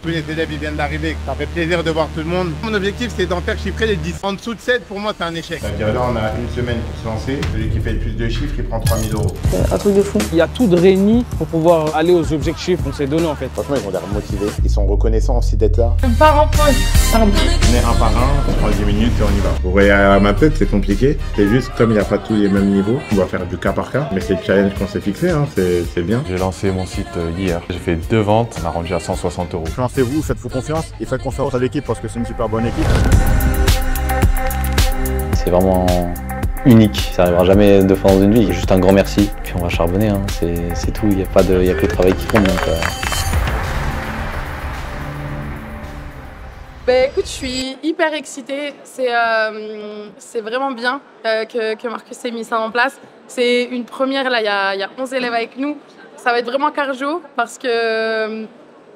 Tous les élèves ils viennent d'arriver, ça fait plaisir de voir tout le monde. Mon objectif c'est d'en faire chiffrer les 10. En dessous de 7 pour moi c'est un échec. C'est-à-dire là on a une semaine pour se lancer, celui qui fait le plus de chiffres il prend 3 000 €. Un truc de fou. Il y a tout de réuni pour pouvoir aller aux objectifs qu'on s'est donnés en fait. Franchement ils ont l'air motivés, ils sont reconnaissants aussi d'être là. Je pars en pause. Pardon. On est un par un, on prend 10 minutes et on y va. Pour aller à ma tête c'est compliqué, c'est juste comme il n'y a pas tous les mêmes niveaux, on doit faire du cas par cas. Mais c'est le challenge qu'on s'est fixé, hein. C'est bien. J'ai lancé mon site hier, j'ai fait 2 ventes, on a rendu à 160 €. Lancez-vous, faites-vous confiance et faites confiance à l'équipe parce que c'est une super bonne équipe. C'est vraiment unique. Ça n'arrivera jamais deux fois dans une vie. Juste un grand merci. Puis on va charbonner. Hein. C'est tout. Il n'y a que le travail qui compte. Donc, Bah, écoute, je suis hyper excitée. C'est vraiment bien que Marcus ait mis ça en place. C'est une première. Là, il y a 11 élèves avec nous. Ça va être vraiment cardio parce que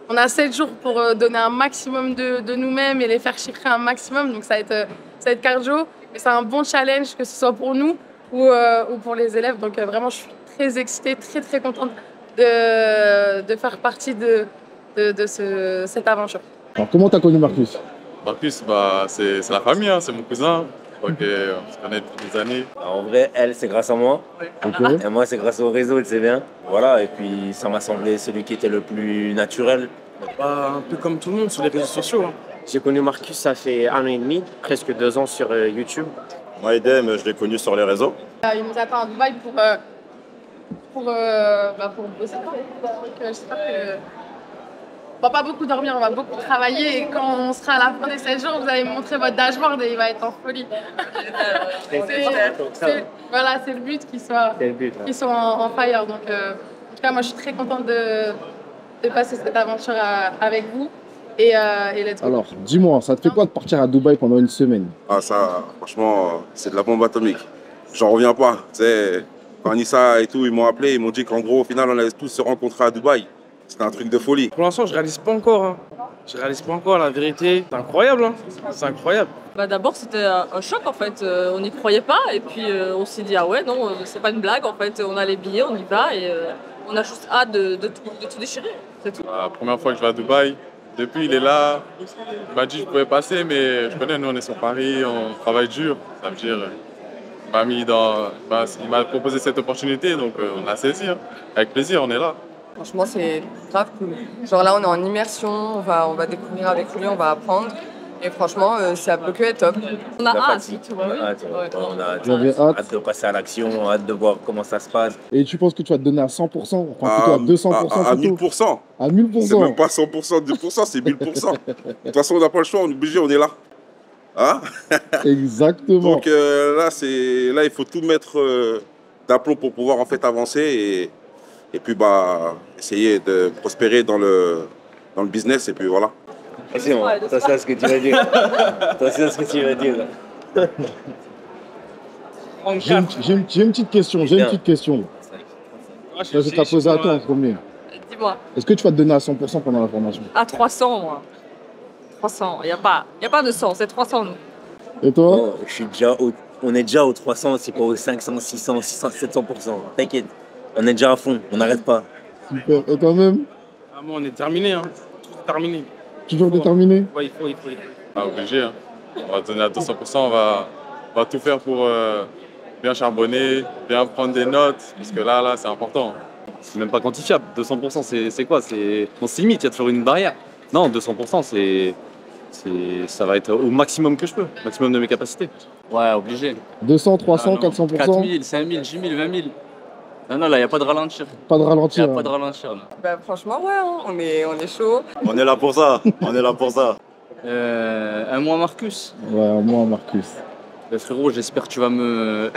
on a 7 jours pour donner un maximum de nous-mêmes et les faire chiffrer un maximum. Donc ça va être cardio. Mais c'est un bon challenge, que ce soit pour nous ou pour les élèves. Donc vraiment, je suis très excitée, très contente de faire partie de cette aventure. Alors, comment t'as connu Marcus? Marcus, c'est la famille, hein, c'est mon cousin. On se connaît depuis des années. En vrai, elle, c'est grâce à moi. Okay. Et moi, c'est grâce au réseau, tu sais bien. Voilà, et puis ça m'a semblé celui qui était le plus naturel. Un peu comme tout le monde sur les réseaux sociaux. Hein. J'ai connu Marcus, ça fait 1 an et demi, presque 2 ans sur YouTube. Moi, Edem, je l'ai connu sur les réseaux. Il nous attend à Dubaï pour bosser. Donc, j'espère que on va pas beaucoup dormir, on va beaucoup travailler. Et quand on sera à la fin des 7 jours, vous allez me montrer votre dashboard et il va être en folie. Voilà, c'est le but qu'ils soient en fire. Donc, en tout cas, moi, je suis très contente de passer cette aventure avec vous. Et let's go. Alors, dis-moi, ça te fait quoi de partir à Dubaï pendant une semaine? Ah ça, franchement, c'est de la bombe atomique. J'en reviens pas. Tu sais, quand Anissa et tout, ils m'ont appelé, ils m'ont dit qu'en gros, au final, on allait tous se rencontrer à Dubaï. C'était un truc de folie. Pour l'instant, je réalise pas encore. Hein. Je réalise pas encore la vérité. C'est incroyable. Hein. C'est incroyable. D'abord, c'était un choc en fait. On n'y croyait pas et puis on s'est dit ah ouais non, c'est pas une blague en fait. On a les billets, on y va et on a juste hâte de tout déchirer. C'est tout. La première fois que je vais à Dubaï, depuis il est là. Il m'a dit que je pouvais passer, mais je connais, nous on est sur Paris, on travaille dur. Ça veut dire, il m'a proposé cette opportunité, donc on a saisi. Hein. Avec plaisir, on est là. Franchement, c'est grave cool. Genre là, on est en immersion, on va découvrir avec lui, on va apprendre. Et franchement, ça peut que être top. On a hâte. On a hâte de passer à l'action, hâte de voir comment ça se passe. Et tu penses que tu vas te donner à 100%, enfin plutôt à 200%? À 1000%. À 1000%. C'est même pas 100%, 10%, c'est 1000%. De toute façon, on n'a pas le choix, on est obligé, on est là. Hein? Exactement. Donc là, il faut tout mettre d'aplomb pour pouvoir en fait avancer et puis essayer de prospérer dans le business et puis voilà. C'est bon, ça c'est ce que tu vas dire. Ça c'est ce que tu vas dire. J'ai une petite question, Je vais te la poser à toi en premier. Dis-moi. Est-ce que tu vas te donner à 100% pendant la formation? À 300 moi. 300, il n'y a pas de 100, c'est 300 nous. Et toi? Oh, on est déjà au 300, c'est pas au 500, 600, 700%. T'inquiète, on est déjà à fond, on n'arrête pas. Super, et quand même? Ah, moi on est terminé, hein. Terminé. Toujours déterminé? Ouais, il faut. Obligé, hein. On va donner à 200%, on va tout faire pour bien charbonner, bien prendre des notes, parce que là c'est important. C'est même pas quantifiable. 200%, c'est quoi? On se limite, il y a toujours une barrière. Non, 200%, ça va être au maximum que je peux, maximum de mes capacités. Ouais, obligé. 200, 300, 400%? 4000, 5000, 10 000, 20 000. Non, là, il n'y a pas de ralentir. Pas de ralentir. Il n'y a pas de ralentir. Là. Franchement, ouais, hein, on est chaud. On est là pour ça, Un mois Marcus. Ouais, un mois Marcus. Frérot, j'espère que tu vas me...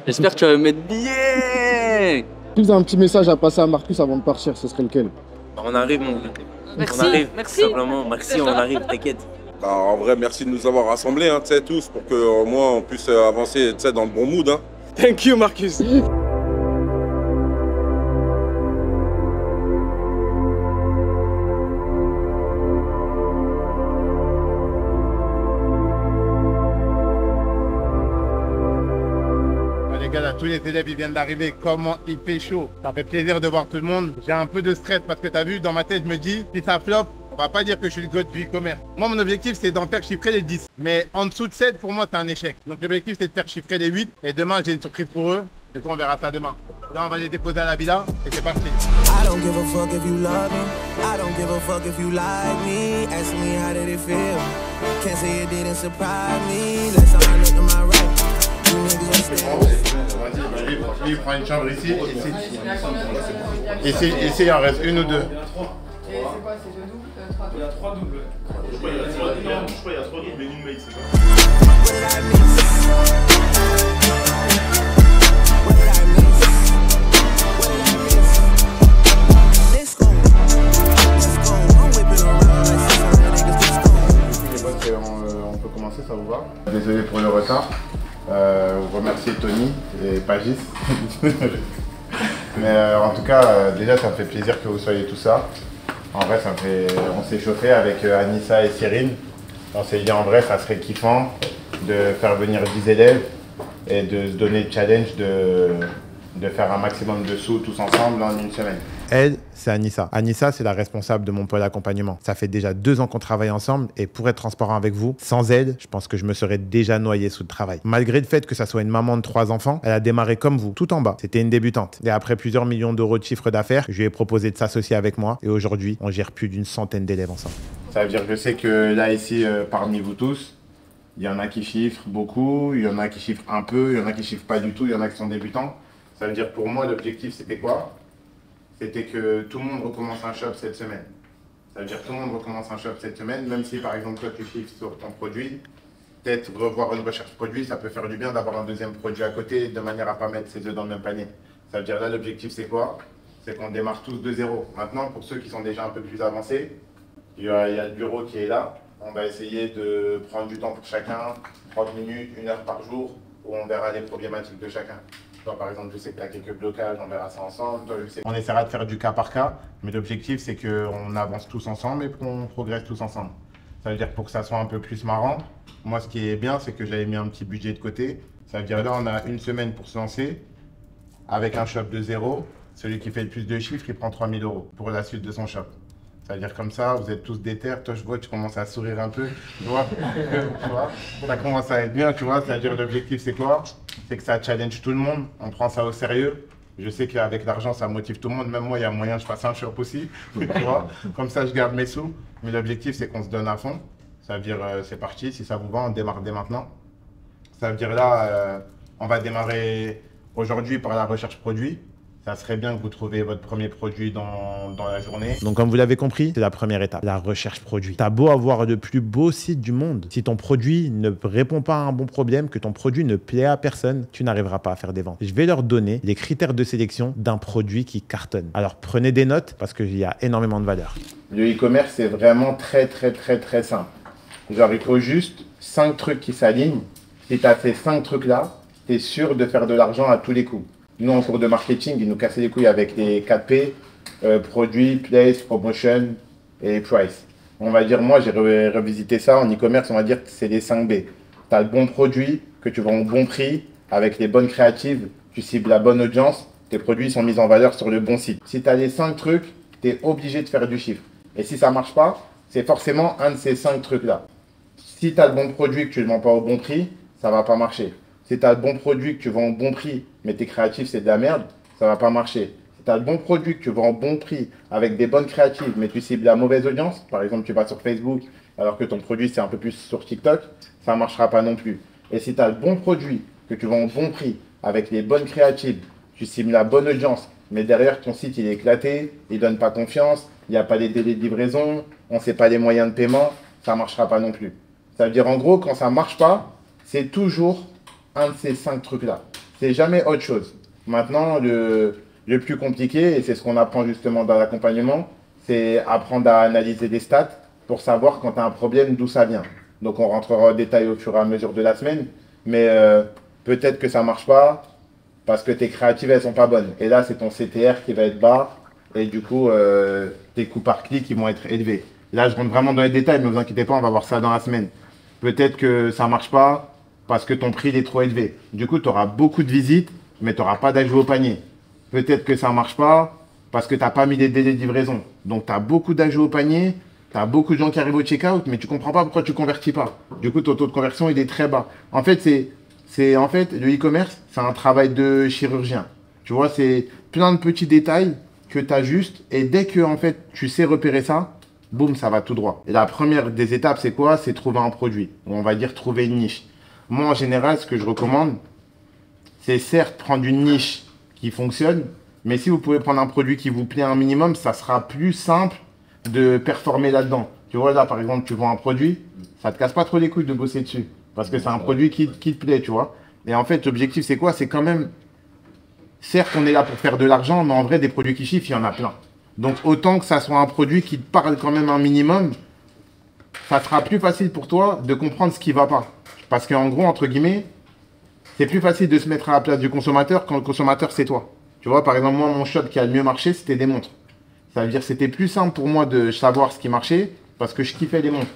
j'espère que tu vas me mettre bien. Si vous avez un petit message à passer à Marcus avant de partir, ce serait lequel? On arrive, mon gars. Merci, on arrive, merci. Simplement, merci, on arrive, t'inquiète. En vrai, merci de nous avoir rassemblés, hein, tous, pour qu'au moins on puisse avancer dans le bon mood. Hein. Thank you, Marcus. Là, tous les élèves ils viennent d'arriver, comment il fait chaud. Ça fait plaisir de voir tout le monde. J'ai un peu de stress parce que tu as vu, dans ma tête, je me dis, si ça flop, On va pas dire que je suis le god du e-commerce. Moi, mon objectif, c'est d'en faire chiffrer les 10. Mais en dessous de 7, pour moi, c'est un échec. Donc, l'objectif, c'est de faire chiffrer les 8. Et demain, j'ai une surprise pour eux. Du coup, on verra ça demain. Là, on va les déposer à la villa et c'est parti. I don't give a fuck if you love me. I don't give a fuck if you like me. Ask me how did it feel. Can't say it didn't surprise me. Last time I looked to my right. You niggas Vas-y, il prend une chambre ici. Ici, il en reste une ou deux. Et c'est quoi, c'est 2 doubles, 3 doubles? Il y a 3 doubles. Je crois qu'il y a 3 doubles, mais une mate, c'est quoi? On peut commencer, ça vous va? Désolé pour le retard. Vous remerciez Tony et Pagis. Mais en tout cas, déjà ça me fait plaisir que vous soyez tous là. En vrai, on s'est chauffé avec Anissa et Cyril. On s'est dit en vrai, ça serait kiffant de faire venir 10 élèves et de se donner le challenge de faire un maximum de sous tous ensemble en une semaine. Elle, c'est Anissa. Anissa, c'est la responsable de mon pôle accompagnement. Ça fait déjà 2 ans qu'on travaille ensemble et pour être transparent avec vous, sans elle, je pense que je me serais déjà noyé sous le travail. Malgré le fait que ça soit une maman de 3 enfants, elle a démarré comme vous, tout en bas. C'était une débutante. Et après plusieurs millions d'euros de chiffre d'affaires, je lui ai proposé de s'associer avec moi et aujourd'hui, on gère plus d'une centaine d'élèves ensemble. Ça veut dire que je sais que là, ici, parmi vous tous, il y en a qui chiffrent beaucoup, il y en a qui chiffrent un peu, il y en a qui chiffrent pas du tout, il y en a qui sont débutants. Ça veut dire pour moi, l'objectif, c'était quoi? C'était que tout le monde recommence un shop cette semaine. Ça veut dire que tout le monde recommence un shop cette semaine, même si par exemple toi tu chiffres sur ton produit, peut-être revoir une recherche produit, ça peut faire du bien d'avoir un deuxième produit à côté de manière à ne pas mettre ses œufs dans le même panier. Ça veut dire là l'objectif c'est quoi? C'est qu'on démarre tous de zéro. Maintenant pour ceux qui sont déjà un peu plus avancés, il y a le bureau qui est là. On va essayer de prendre du temps pour chacun, 30 minutes, 1 heure par jour, où on verra les problématiques de chacun. Toi, par exemple, je sais que tu as quelques blocages, on verra ça ensemble. Toi, je sais... On essaiera de faire du cas par cas, mais l'objectif, c'est qu'on avance tous ensemble et qu'on progresse tous ensemble. Ça veut dire pour que ça soit un peu plus marrant, moi, ce qui est bien, c'est que j'avais mis un petit budget de côté. Ça veut dire là, on a 1 semaine pour se lancer avec un shop de zéro. Celui qui fait le plus de chiffres, il prend 3 000 € pour la suite de son shop. Ça veut dire comme ça, vous êtes tous déter. Toi, je vois, tu commences à sourire un peu. Tu vois, ça commence à être bien, tu vois. C'est-à-dire l'objectif, c'est quoi? C'est que ça challenge tout le monde. On prend ça au sérieux. Je sais qu'avec l'argent, ça motive tout le monde. Même moi, il y a moyen que je fasse un shop aussi. Tu vois, comme ça, je garde mes sous. Mais l'objectif, c'est qu'on se donne à fond. Ça veut dire, c'est parti. Si ça vous va, on démarre dès maintenant. Ça veut dire là, on va démarrer aujourd'hui par la recherche produit. Ça serait bien que vous trouviez votre premier produit dans la journée. Donc comme vous l'avez compris, c'est la première étape, la recherche produit. T'as beau avoir le plus beau site du monde, si ton produit ne répond pas à un bon problème, que ton produit ne plaît à personne, tu n'arriveras pas à faire des ventes. Je vais leur donner les critères de sélection d'un produit qui cartonne. Alors prenez des notes parce qu'il y a énormément de valeur. Le e-commerce, c'est vraiment très simple. Genre il faut juste 5 trucs qui s'alignent. Si tu as ces 5 trucs-là, tu es sûr de faire de l'argent à tous les coups. Nous, en cours de marketing, ils nous cassaient les couilles avec les 4P, produit, place, promotion et price. On va dire, moi, j'ai revisité ça en e-commerce, on va dire que c'est les 5B. Tu as le bon produit, que tu vends au bon prix, avec les bonnes créatives, tu cibles la bonne audience, tes produits sont mis en valeur sur le bon site. Si tu as les 5 trucs, tu es obligé de faire du chiffre. Et si ça ne marche pas, c'est forcément un de ces 5 trucs-là. Si tu as le bon produit, que tu ne le vends pas au bon prix, ça ne va pas marcher. Si tu as le bon produit, que tu vends au bon prix, mais tes créatifs, c'est de la merde, ça ne va pas marcher. Si tu as le bon produit, que tu vends au bon prix, avec des bonnes créatives, mais tu cibles la mauvaise audience, par exemple, tu vas sur Facebook, alors que ton produit, c'est un peu plus sur TikTok, ça ne marchera pas non plus. Et si tu as le bon produit, que tu vends au bon prix, avec les bonnes créatives, tu cibles la bonne audience, mais derrière, ton site, il est éclaté, il ne donne pas confiance, il n'y a pas les délais de livraison, on ne sait pas les moyens de paiement, ça ne marchera pas non plus. Ça veut dire, en gros, quand ça ne marche pas, c'est toujours un de ces 5 trucs-là. C'est jamais autre chose. Maintenant, le plus compliqué, et c'est ce qu'on apprend justement dans l'accompagnement, c'est apprendre à analyser des stats pour savoir quand tu as un problème, d'où ça vient. Donc on rentrera en détail au fur et à mesure de la semaine, mais peut-être que ça ne marche pas parce que tes créatives, elles sont pas bonnes. Et là, c'est ton CTR qui va être bas, et du coup, tes coûts par clic, ils vont être élevés. Là, je rentre vraiment dans les détails, mais ne vous inquiétez pas, on va voir ça dans la semaine. Peut-être que ça ne marche pas parce que ton prix il est trop élevé. Du coup, tu auras beaucoup de visites, mais tu n'auras pas d'ajout au panier. Peut-être que ça ne marche pas parce que tu n'as pas mis les délais de livraison. Donc, tu as beaucoup d'ajouts au panier, Tu as beaucoup de gens qui arrivent au check-out, mais tu comprends pas pourquoi tu convertis pas. Du coup, ton taux de conversion, il est très bas. En fait, le e-commerce, c'est un travail de chirurgien. Tu vois, c'est plein de petits détails que tu ajustes et dès que en fait, tu sais repérer ça, boum, ça va tout droit. Et la première des étapes, c'est quoi? C'est trouver un produit. Ou on va dire trouver une niche. Moi, en général, ce que je recommande, c'est certes prendre une niche qui fonctionne, mais si vous pouvez prendre un produit qui vous plaît un minimum, ça sera plus simple de performer là-dedans. Tu vois, là, par exemple, tu vends un produit, ça ne te casse pas trop les couilles de bosser dessus. Parce que c'est un produit qui te plaît, tu vois. Et en fait, l'objectif, c'est quoi? C'est quand même... Certes, on est là pour faire de l'argent, mais en vrai, des produits qui chiffrent, il y en a plein. Donc, autant que ça soit un produit qui te parle quand même un minimum, ça sera plus facile pour toi de comprendre ce qui ne va pas. Parce qu'en gros, entre guillemets, c'est plus facile de se mettre à la place du consommateur quand le consommateur, c'est toi. Tu vois, par exemple, moi, mon shop qui a le mieux marché, c'était des montres. Ça veut dire que c'était plus simple pour moi de savoir ce qui marchait parce que je kiffais les montres.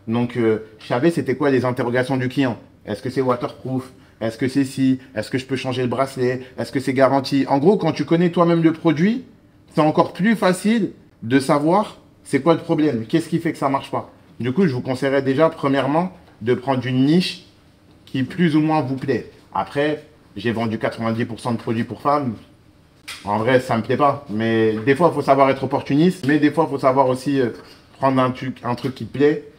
Donc, je savais c'était quoi les interrogations du client. Est-ce que c'est waterproof? Est-ce que c'est si? Est-ce que je peux changer le bracelet? Est-ce que c'est garanti? En gros, quand tu connais toi-même le produit, c'est encore plus facile de savoir c'est quoi le problème, qu'est-ce qui fait que ça ne marche pas. Du coup, je vous conseillerais déjà, premièrement, de prendre une niche qui plus ou moins vous plaît. Après, j'ai vendu 90% de produits pour femmes. En vrai, ça ne me plaît pas. Mais des fois, il faut savoir être opportuniste. Mais des fois, il faut savoir aussi prendre un truc qui te plaît.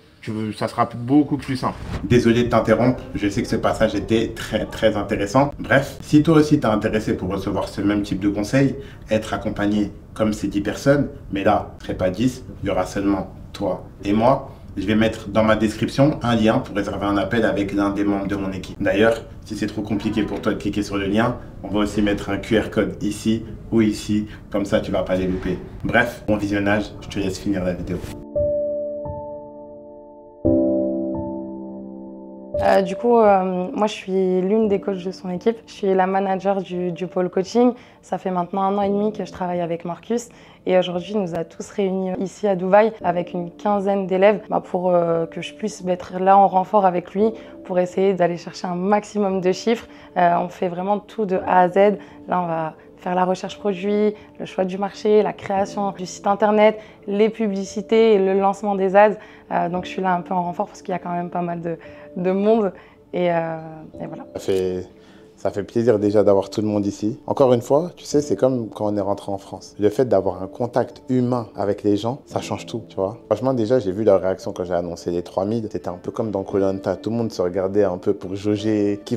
Ça sera beaucoup plus simple. Désolé de t'interrompre. Je sais que ce passage était très intéressant. Bref, si toi aussi t'es intéressé pour recevoir ce même type de conseils, être accompagné comme ces 10 personnes, mais là, ce ne serait pas 10, il y aura seulement toi et moi. Je vais mettre dans ma description un lien pour réserver un appel avec l'un des membres de mon équipe. D'ailleurs, si c'est trop compliqué pour toi de cliquer sur le lien, on va aussi mettre un QR code ici ou ici. Comme ça, tu ne vas pas les louper. Bref, bon visionnage. Je te laisse finir la vidéo. Moi, je suis l'une des coachs de son équipe. Je suis la manager du pôle coaching. Ça fait maintenant 1 an et demi que je travaille avec Marcus. Et aujourd'hui, il nous a tous réunis ici à Dubaï avec une quinzaine d'élèves pour que je puisse être là en renfort avec lui pour essayer d'aller chercher un maximum de chiffres. On fait vraiment tout de A à Z. Là, on va faire la recherche produit, le choix du marché, la création du site internet, les publicités et le lancement des ads. Donc je suis là un peu en renfort parce qu'il y a quand même pas mal de monde et voilà. Ça fait plaisir déjà d'avoir tout le monde ici. Encore une fois, tu sais, c'est comme quand on est rentré en France. Le fait d'avoir un contact humain avec les gens, ça change tout, tu vois. Franchement, déjà, j'ai vu leur réaction quand j'ai annoncé les 3000. C'était un peu comme dans Koh-Lanta. Tout le monde se regardait un peu pour jauger qui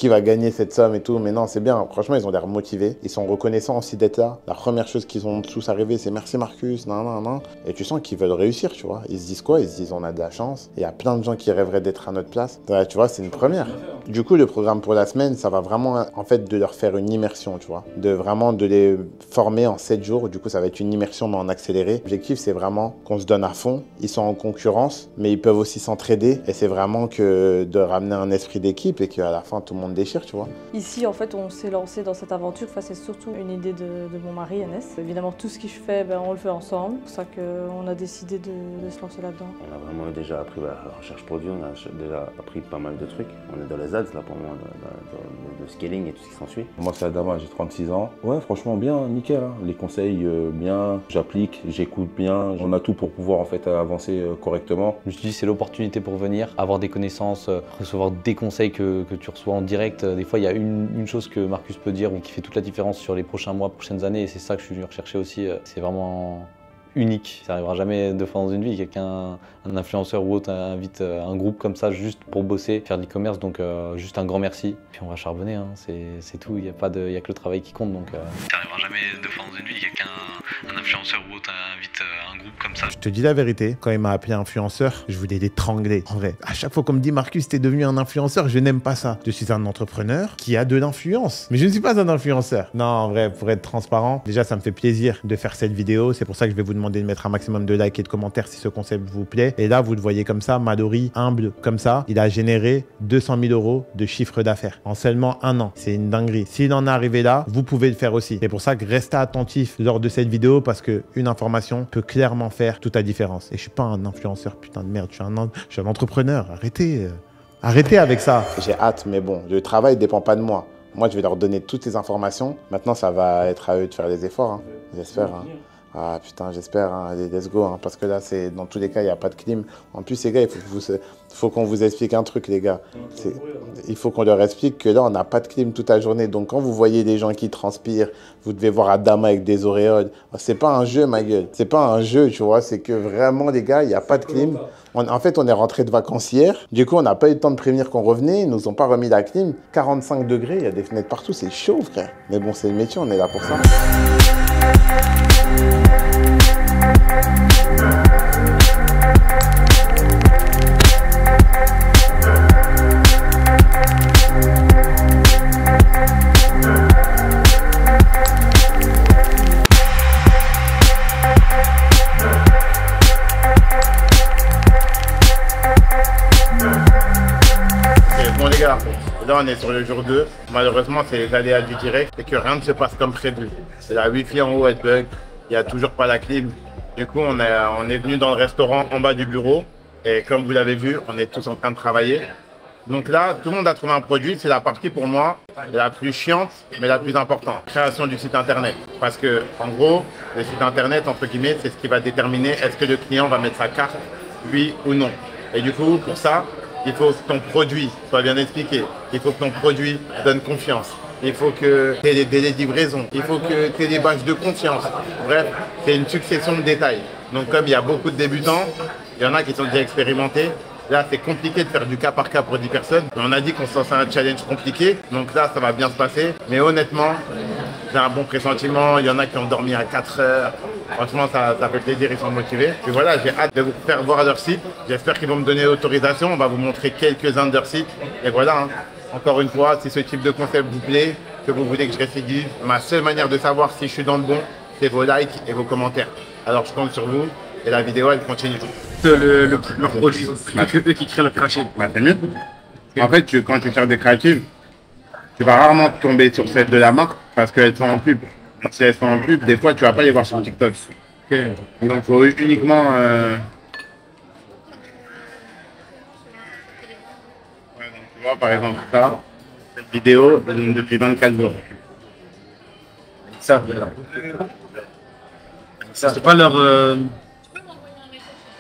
va gagner cette somme et tout. Mais non, c'est bien. Franchement, ils ont l'air motivés. Ils sont reconnaissants aussi d'être là. La première chose qu'ils ont tous arrivé, c'est merci Marcus, nan. Et tu sens qu'ils veulent réussir, tu vois. Ils se disent quoi? Ils se disent on a de la chance. Il y a plein de gens qui rêveraient d'être à notre place. Ouais, tu vois, c'est une première. Du coup, le programme pour la semaine, ça va vraiment en fait de leur faire une immersion, tu vois, de les former en 7 jours. Du coup, ça va être une immersion mais en accéléré. L'objectif, c'est vraiment qu'on se donne à fond. Ils sont en concurrence, mais ils peuvent aussi s'entraider. Et c'est vraiment que de ramener un esprit d'équipe et qu'à la fin, tout le monde déchire, tu vois. Ici, en fait, on s'est lancé dans cette aventure. Enfin, c'est surtout une idée de mon mari, Anes. Évidemment, tout ce qu'il fait, on le fait ensemble. C'est pour ça qu'on a décidé de se lancer là-dedans. On a vraiment déjà appris la recherche produit, on a déjà appris pas mal de trucs. On est dans les ads, là, pour moi, le scaling et tout ce qui s'ensuit. Moi, c'est Adama, j'ai 36 ans. Ouais, franchement, bien, nickel. Hein. Les conseils, bien, j'applique, j'écoute bien. On a tout pour pouvoir, en fait, avancer correctement. Je me suis dit, c'est l'opportunité pour venir, avoir des connaissances, recevoir des conseils que tu reçois en direct. Des fois, il y a une chose que Marcus peut dire ou qui fait toute la différence sur les prochains mois, prochaines années. Et c'est ça que je suis venu rechercher aussi. C'est vraiment unique. Ça n'arrivera jamais 2 fois dans une vie. Quelqu'un, un influenceur ou autre, invite un groupe comme ça juste pour bosser, faire de l'e-commerce. Donc juste un grand merci. Puis on va charbonner, hein. C'est tout. Il n'y a que le travail qui compte. Donc ça n'arrivera jamais 2 fois dans une vie. Quelqu'un, un influenceur ou autre, invite un groupe comme ça. Je te dis la vérité, quand il m'a appelé influenceur, je voulais l'étrangler. En vrai, à chaque fois qu'on me dit Marcus, t'es devenu un influenceur, je n'aime pas ça. Je suis un entrepreneur qui a de l'influence. Mais je ne suis pas un influenceur. Non, en vrai, pour être transparent, déjà, ça me fait plaisir de faire cette vidéo. C'est pour ça que je vais vous demander de mettre un maximum de likes et de commentaires si ce concept vous plaît. Et là, vous le voyez comme ça, Mallory, humble comme ça, il a généré 200 000 € de chiffre d'affaires en seulement 1 an. C'est une dinguerie. S'il en est arrivé là, vous pouvez le faire aussi. C'est pour ça que restez attentifs lors de cette vidéo parce qu'une information peut clairement faire toute la différence. Et je suis pas un influenceur, putain de merde, je suis un entrepreneur. Arrêtez avec ça. J'ai hâte, mais bon, le travail ne dépend pas de moi. Moi, je vais leur donner toutes les informations. Maintenant, ça va être à eux de faire les efforts, hein. J'espère. Hein. Ah putain, j'espère, hein, allez, let's go, hein, parce que là, c'est dans tous les cas, il n'y a pas de clim. En plus, les gars, faut qu'on vous explique un truc, les gars. Il faut qu'on leur explique que là, on n'a pas de clim toute la journée. Donc, quand vous voyez des gens qui transpirent, vous devez voir Adama avec des auréoles. C'est pas un jeu, ma gueule. C'est pas un jeu, tu vois. C'est que vraiment, les gars, il n'y a pas de clim. En fait, on est rentré de vacances hier. Du coup, on n'a pas eu le temps de prévenir qu'on revenait. Ils nous ont pas remis la clim. 45 degrés, il y a des fenêtres partout. C'est chaud, frère. Mais bon, c'est le métier, on est là pour ça. Bon les gars, là on est sur le jour 2. Malheureusement c'est les aléas du direct et que rien ne se passe comme prévu. C'est la wifi en haut, elle bug, il n'y a toujours pas la clim. Du coup on est venu dans le restaurant en bas du bureau et comme vous l'avez vu, on est tous en train de travailler. Donc là, tout le monde a trouvé un produit, c'est la partie pour moi la plus chiante mais la plus importante. Création du site internet. Parce que en gros, le site internet, entre guillemets, c'est ce qui va déterminer est-ce que le client va mettre sa carte, oui ou non. Et du coup, pour ça, il faut que ton produit soit bien expliqué. Il faut que ton produit donne confiance. Il faut que tu aies des délais de livraison. Il faut que tu aies des badges de confiance. Bref, c'est une succession de détails. Donc comme il y a beaucoup de débutants, il y en a qui sont déjà expérimentés. Là, c'est compliqué de faire du cas par cas pour 10 personnes. On a dit qu'on se lançait un challenge compliqué. Donc là, ça va bien se passer. Mais honnêtement, j'ai un bon pressentiment. Il y en a qui ont dormi à 4 heures. Franchement, ça fait plaisir, ils sont motivés. Et voilà, j'ai hâte de vous faire voir leur site. J'espère qu'ils vont me donner l'autorisation. On va vous montrer quelques-uns de leur sites. Et voilà, hein. Encore une fois, si ce type de concept vous plaît, que vous voulez que je récidive, ma seule manière de savoir si je suis dans le bon, c'est vos likes et vos commentaires. Alors, je compte sur vous. Et la vidéo, elle continue. Le produit, eux qui créent le crachet. Bah, c'est mieux. En fait, quand tu cherches des créatives, tu vas rarement tomber sur celles de la marque parce qu'elles sont en pub. Si elles sont en pub, des fois, tu vas pas les voir sur TikTok. Okay. Donc, il faut uniquement... Ouais, donc, tu vois, par exemple, ça, cette vidéo, depuis 24 jours. Ça, c'est pas leur...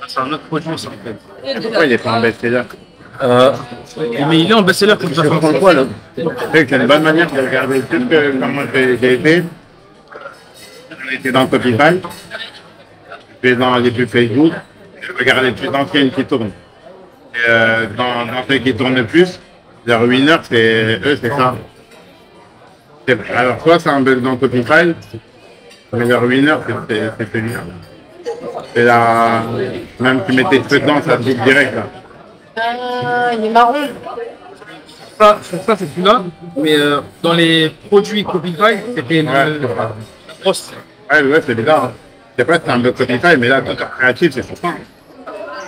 C'est un autre produit, ça, en fait. Pourquoi il est pas en best-seller mais il est en best-seller comme ça. Pourquoi là? C'est une bonne manière de regarder tout comment j'ai fait. On était dans Copify, je vais dans les pubs Facebook, je regarde les plus anciennes qui tournent. Et dans celles qui tournent le plus, leur winner, c'est eux, c'est ça. Alors soit c'est un bug dans Copify, mais leur winner, c'est celui-là. C'est là, même tu mets tes cheveux dedans, ça te bouge direct là. Il est marron. Ça c'est celui-là, mais dans les produits Copify, c'était une grosse. Ouais, c'est bizarre. C'est pas que c'est un bug Copify, mais là, tout est créatif, c'est ça.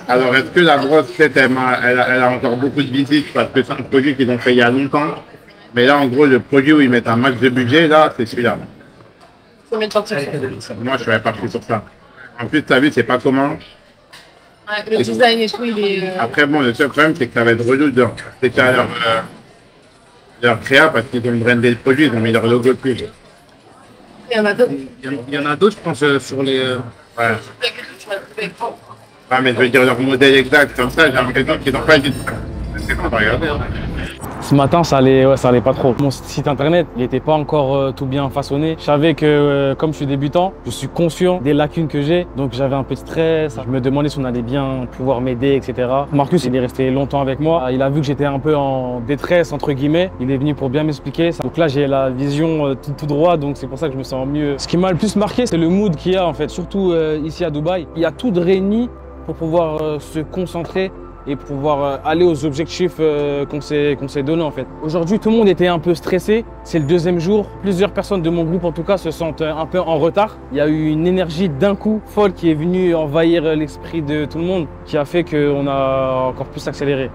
Alors, est-ce que la brosse, peut-être, elle a encore beaucoup de visites parce que c'est un produit qu'ils ont fait il y a longtemps. Mais là, en gros, le produit où ils mettent un max de budget, là, c'est celui-là. Combien de temps tu fais? Moi, je serais parti sur ça. En plus, tu as vu, c'est pas comment. Ouais, le design et tout, il est... Après, bon, le seul problème, c'est que ça va être relou de respecter leur créa parce qu'ils ont brandé le produit, ils ont mis leur logo dessus. Il y en a d'autres. Il y en a d'autres, je pense, sur les... Ouais. Ah, mais je veux dire leur modèle exact, comme ça, j'ai l'impression qu'ils n'ont pas dit. C'est bon, regarder. Ce matin, ça allait pas trop. Mon site internet, il n'était pas encore tout bien façonné. Je savais que, comme je suis débutant, je suis conscient des lacunes que j'ai. Donc j'avais un peu de stress. Je me demandais si on allait bien pouvoir m'aider, etc. Marcus, il est resté longtemps avec moi. Il a vu que j'étais un peu en détresse, entre guillemets. Il est venu pour bien m'expliquer. Donc là, j'ai la vision tout droit. Donc c'est pour ça que je me sens mieux. Ce qui m'a le plus marqué, c'est le mood qu'il y a, en fait. Surtout ici à Dubaï. Il y a tout de réuni pour pouvoir se concentrer et pouvoir aller aux objectifs qu'on s'est donnés en fait. Aujourd'hui, tout le monde était un peu stressé. C'est le deuxième jour. Plusieurs personnes de mon groupe en tout cas se sentent un peu en retard. Il y a eu une énergie d'un coup folle qui est venue envahir l'esprit de tout le monde qui a fait qu'on a encore plus accéléré.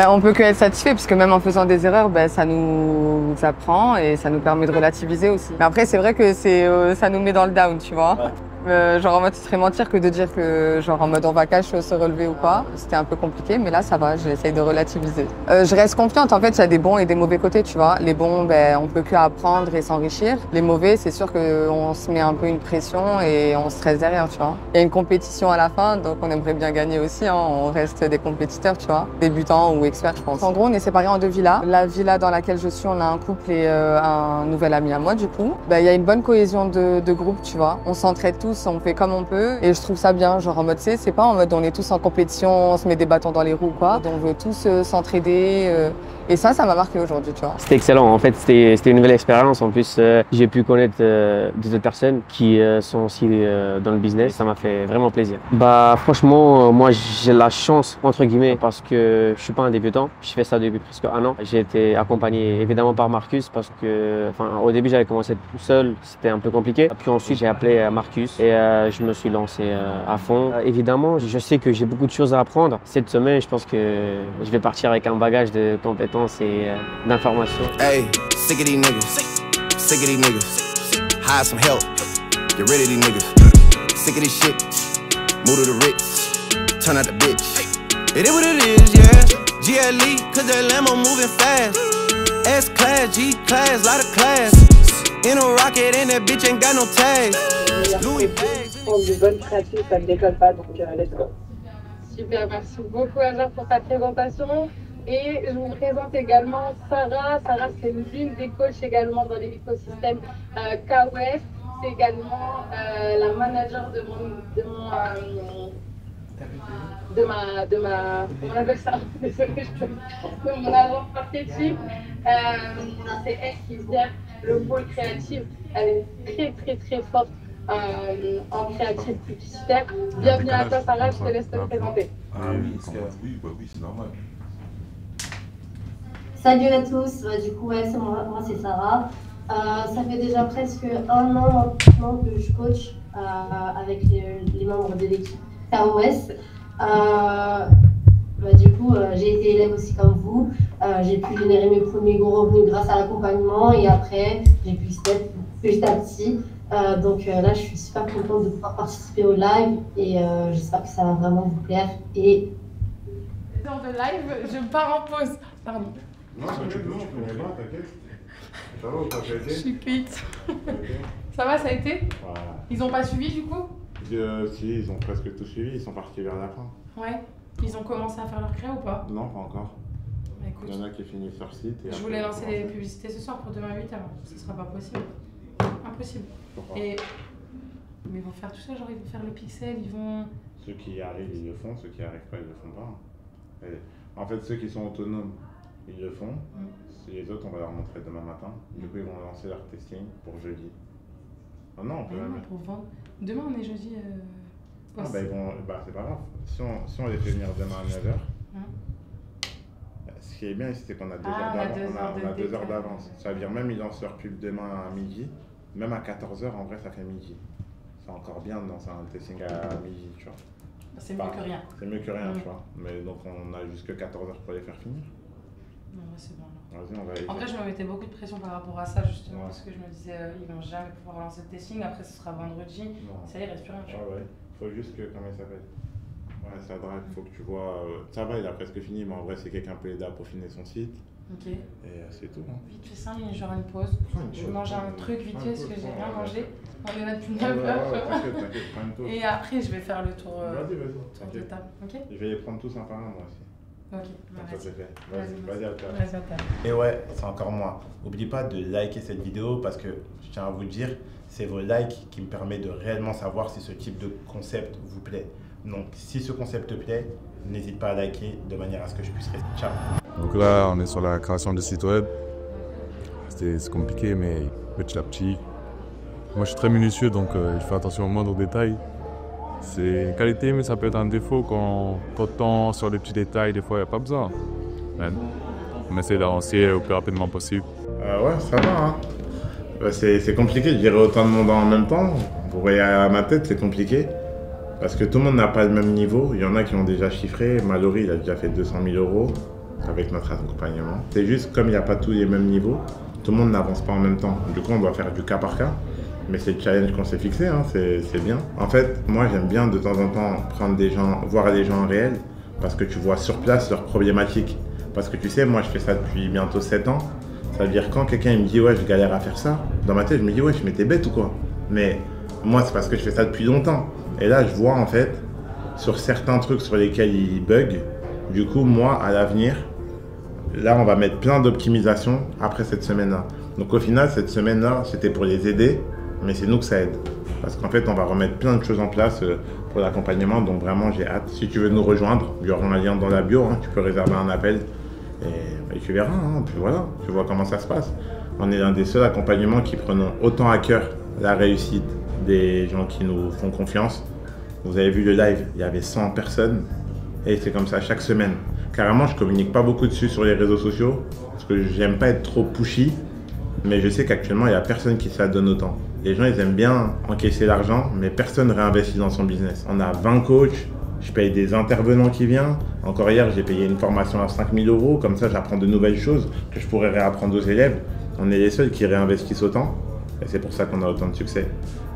On peut que être satisfait parce que même en faisant des erreurs, ça nous apprend et ça nous permet de relativiser aussi. Mais après, c'est vrai que ça nous met dans le down, tu vois. Ouais. Genre en mode, ce serait mentir que de dire que genre en mode on va cacher se relever ou quoi. C'était un peu compliqué, mais là ça va, j'essaye de relativiser. Je reste confiante, en fait, il y a des bons et des mauvais côtés, tu vois. Les bons, ben, on peut que apprendre et s'enrichir. Les mauvais, c'est sûr qu'on se met un peu une pression et on stresse derrière, tu vois. Il y a une compétition à la fin, donc on aimerait bien gagner aussi, hein. On reste des compétiteurs, tu vois. Débutants ou experts, je pense. En gros, on est séparés en 2 villas. La villa dans laquelle je suis, on a un couple et un nouvel ami à moi, du coup. Ben, il y a une bonne cohésion de groupe, tu vois. On s'entraide tous, on fait comme on peut et je trouve ça bien, genre en mode c'est pas en mode on est tous en compétition, on se met des bâtons dans les roues quoi, on veut tous s'entraider et ça m'a marqué aujourd'hui, tu vois. C'était excellent, en fait c'était une nouvelle expérience, en plus j'ai pu connaître des autres personnes qui sont aussi dans le business, ça m'a fait vraiment plaisir. Bah franchement moi j'ai la chance entre guillemets parce que je suis pas un débutant, je fais ça depuis presque 1 an. J'ai été accompagné évidemment par Marcus parce que au début j'avais commencé tout seul, c'était un peu compliqué, puis ensuite j'ai appelé Marcus et je me suis lancé à fond. Évidemment, je sais que j'ai beaucoup de choses à apprendre. Cette semaine, je pense que je vais partir avec un bagage de compétences et d'informations. Hey, sick of these niggas. Sick of these niggas. Hire some help. Get rid of these niggas. Sick of this shit. Move to the Ritz. Turn out the bitch. It is what it is, yeah. GLE, cause that Lambo moving fast. S-class, G-class, lot of class. In a rocket and that bitch ain't got no tags. Louis bags. De bonnes créatures, ça ne décolle pas, donc let's go. Super, merci beaucoup Ajar pour ta présentation. Et je vous présente également Sarah. Sarah, c'est l'une des coachs également dans l'écosystème KOS. C'est également la manager comment on appelle ça? Désolée, de mon agence marketing. C'est elle qui gère le pôle créatif. Elle est très forte en créatif publicitaire. Bienvenue à toi Sarah, je te laisse te présenter. Ah oui, c'est normal. Salut à tous, du coup ouais, moi c'est Sarah. Ça fait déjà presque 1 an maintenant que je coach avec les membres de l'équipe KOS. Du coup j'ai été élève aussi comme vous. J'ai pu générer mes premiers gros revenus grâce à l'accompagnement et après j'ai pu step petit à petit. Donc là je suis super contente de pouvoir participer au live et j'espère que ça va vraiment vous plaire. Et dans le live, je pars en pause. Pardon. Non, tu peux pas, t'inquiète. Ça va ou pas, ça a été? Je suis quitte. Ça va, ça a été? Voilà. Ils ont pas suivi du coup? Si, ils ont presque tout suivi, ils sont partis vers la fin. Ouais. Ils ont commencé à faire leur créa ou pas? Non, pas encore. Bah, écoute, il y en a qui finissent leur site. Et je voulais lancer des publicités ce soir pour demain 8h. Ce sera pas possible. Impossible. Pourquoi? Mais ils vont faire tout ça, genre ils vont faire le pixel, ils vont... Ceux qui y arrivent, ils le font. Ceux qui n'y arrivent pas, ils le font pas. Et en fait, ceux qui sont autonomes, ils le font. Les autres, on va leur montrer demain matin. Du coup, ils vont lancer leur testing pour jeudi. Oh non, on peut même. Pour vendre. Demain, on est jeudi. C'est pas grave. Si on les fait venir demain à 9h, ce qui est bien, c'est qu'on a 2 heures d'avance. On a 2 heures d'avance. Ça veut dire même ils lancent leur pub demain à midi. Même à 14h, en vrai, ça fait midi. C'est encore bien de lancer un testing à midi, tu vois. C'est mieux que rien. C'est mieux que rien, tu vois. Mais donc, on a jusque 14h pour les faire finir. Non, c'est bon. Vas-y, on va essayer. En vrai, je me mettais beaucoup de pression par rapport à ça, justement, parce que je me disais, ils vont jamais pouvoir lancer le testing. Après, ce sera vendredi. Non. Ça y est, il reste plus rien. Ouais. Faut juste que, comment il s'appelle? Ouais, ça drive, faut que tu vois. Ça va, il a presque fini, mais en vrai, c'est quelqu'un peut aider à peaufiner son site. Ok. Et c'est tout. Hein. Vite fait ça, il y a genre une pause. Je mange un truc vite fait parce que j'ai rien mangé. On est là depuis 9h. Et après, je vais faire le tour de table. Ok. Je vais les prendre tous un par un, moi aussi. Ok, vas-y. Vas-y, à toi. Vas-y, à toi. Et ouais, c'est encore moi. N'oubliez pas de liker cette vidéo parce que je tiens à vous le dire, c'est vos likes qui me permettent de réellement savoir si ce type de concept vous plaît. Donc, si ce concept te plaît, n'hésite pas à liker de manière à ce que je puisse rester. Ciao. Donc là, on est sur la création de site web. C'est compliqué, mais petit à petit. Moi, je suis très minutieux, donc je fais attention aux moindres détails. C'est une qualité, mais ça peut être un défaut quand on tend sur les petits détails. Des fois, il n'y a pas besoin. On essaie d'avancer le plus rapidement possible. Ouais, ça va. Hein. C'est compliqué de gérer autant de monde en même temps. Vous voyez à ma tête, c'est compliqué. Parce que tout le monde n'a pas le même niveau. Il y en a qui ont déjà chiffré. Mallory, il a déjà fait 200 000 € avec notre accompagnement. C'est juste comme il n'y a pas tous les mêmes niveaux, tout le monde n'avance pas en même temps. Du coup, on doit faire du cas par cas. Mais c'est le challenge qu'on s'est fixé, hein, c'est bien. En fait, moi j'aime bien de temps en temps prendre des gens, voir les gens en réel, parce que tu vois sur place leurs problématiques. Parce que tu sais, moi je fais ça depuis bientôt 7 ans. Ça veut dire quand quelqu'un il me dit ouais je galère à faire ça, dans ma tête je me dis ouais mais t'es bête ou quoi. Mais moi c'est parce que je fais ça depuis longtemps. Et là je vois en fait sur certains trucs sur lesquels ils bug. Du coup moi à l'avenir, là on va mettre plein d'optimisations après cette semaine-là. Donc au final cette semaine-là c'était pour les aider, mais c'est nous que ça aide. Parce qu'en fait on va remettre plein de choses en place pour l'accompagnement, donc vraiment j'ai hâte. Si tu veux nous rejoindre, il y aura un lien dans la bio, hein, tu peux réserver un appel. Et tu verras, hein, puis voilà, tu vois comment ça se passe. On est l'un des seuls accompagnements qui prenons autant à cœur la réussite des gens qui nous font confiance. Vous avez vu le live, il y avait 100 personnes et c'est comme ça chaque semaine. Carrément, je communique pas beaucoup dessus sur les réseaux sociaux parce que j'aime pas être trop pushy, mais je sais qu'actuellement, il n'y a personne qui se la donne autant. Les gens, ils aiment bien encaisser l'argent, mais personne ne réinvestit dans son business. On a 20 coachs. Je paye des intervenants qui viennent. Encore hier, j'ai payé une formation à 5 000 €. Comme ça, j'apprends de nouvelles choses que je pourrais réapprendre aux élèves. On est les seuls qui réinvestissent autant. Et c'est pour ça qu'on a autant de succès.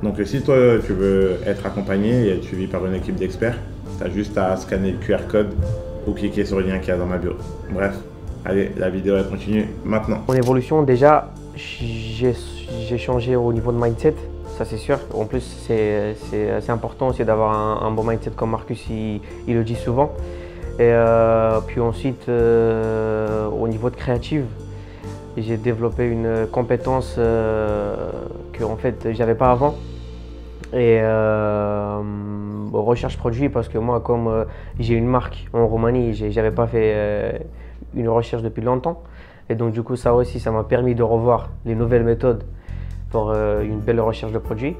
Donc si toi, tu veux être accompagné et être suivi par une équipe d'experts, tu as juste à scanner le QR code ou cliquer sur le lien qu'il y a dans ma bio. Bref, allez, la vidéo elle continue maintenant. En évolution, déjà, j'ai changé au niveau de mindset. Ça c'est sûr. En plus, c'est important aussi d'avoir un bon mindset comme Marcus il le dit souvent. Et puis ensuite, au niveau de créative, j'ai développé une compétence que en fait j'avais pas avant. Et recherche produit parce que moi, comme j'ai une marque en Roumanie, j'avais pas fait une recherche depuis longtemps. Et donc du coup, ça aussi, ça m'a permis de revoir les nouvelles méthodes pour une belle recherche de produits.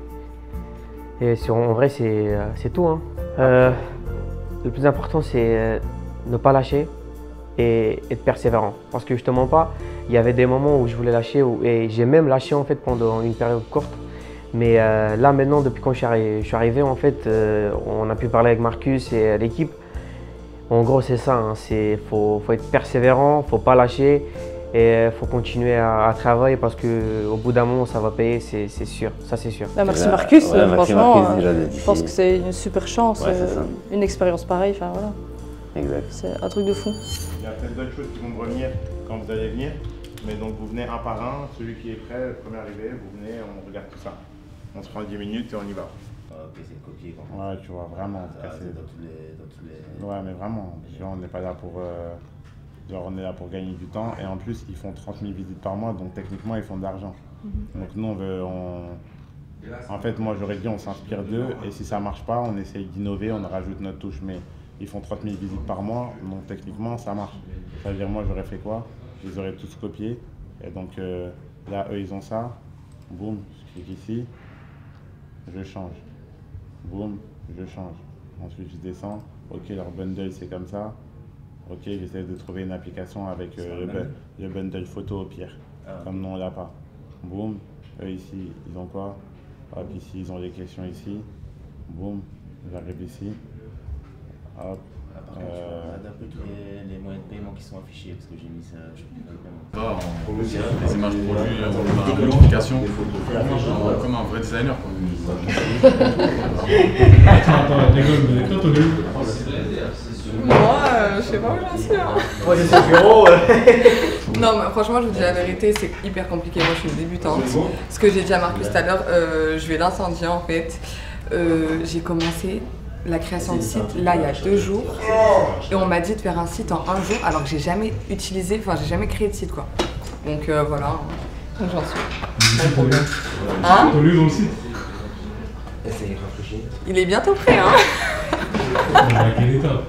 Et en vrai, c'est tout. Hein. Le plus important, c'est ne pas lâcher et être persévérant. Parce que justement pas, il y avait des moments où je voulais lâcher et j'ai même lâché en fait pendant une période courte. Mais là maintenant, depuis quand je suis arrivé, en fait, on a pu parler avec Marcus et l'équipe. En gros, c'est ça. Hein, faut être persévérant, faut pas lâcher. Et il faut continuer à travailler parce qu'au bout d'un moment, ça va payer, c'est sûr. Ça, c'est sûr. Bah, merci Marcus, ouais, franchement, je pense que c'est une super chance, ouais, une expérience pareille. Enfin, voilà. Exact. C'est un truc de fou. Il y a peut-être d'autres choses qui vont revenir quand vous allez venir. Mais donc, vous venez un par un. Celui qui est prêt, le premier arrivé, vous venez, on regarde tout ça. On se prend 10 minutes et on y va. Ok, c'est le copier. Ouais, tu vois, vraiment. C'est dans tous les... Ouais, mais vraiment. On n'est pas là pour... Genre on est là pour gagner du temps et en plus ils font 30 000 visites par mois donc techniquement ils font de l'argent. Donc nous en fait moi j'aurais dit on s'inspire d'eux et si ça marche pas on essaye d'innover, on rajoute notre touche mais ils font 30 000 visites par mois donc techniquement ça marche. Ça veut dire moi j'aurais fait quoi? Je les aurais tous copiés et donc là eux ils ont ça, boum, je clique ici, je change, boum, je change. Ensuite je descends, ok leur bundle c'est comme ça. Ok, j'essaie de trouver une application avec le bundle photo au pire. Comme nous on l'a pas. Boum, eux ici, ils ont quoi? Hop, ici, ils ont les questions ici. Boum, j'arrive ici. Hop. Par contre, tu vas adapter tous les moyens de paiement qui sont affichés parce que j'ai mis ça sur le paiement. Les images produits, la modification, comme un vrai designer. Attends, rigole, quand on est où? Moi, je sais pas où j'en suis. Hein. Moi, je sais le bureau. Non, mais franchement, je vous dis la vérité, c'est hyper compliqué. Moi, je suis une débutante. Ce que j'ai dit à Marcus tout à l'heure, je vais l'incendier en fait. J'ai commencé la création de site là il y a 2 jours et on m'a dit de faire un site en 1 jour alors que j'ai jamais utilisé, enfin j'ai jamais créé de site quoi. Donc voilà, donc j'en suis. Pas de problème. Hein? T'as lu dans le site? Il est bientôt prêt hein. À quelle étape?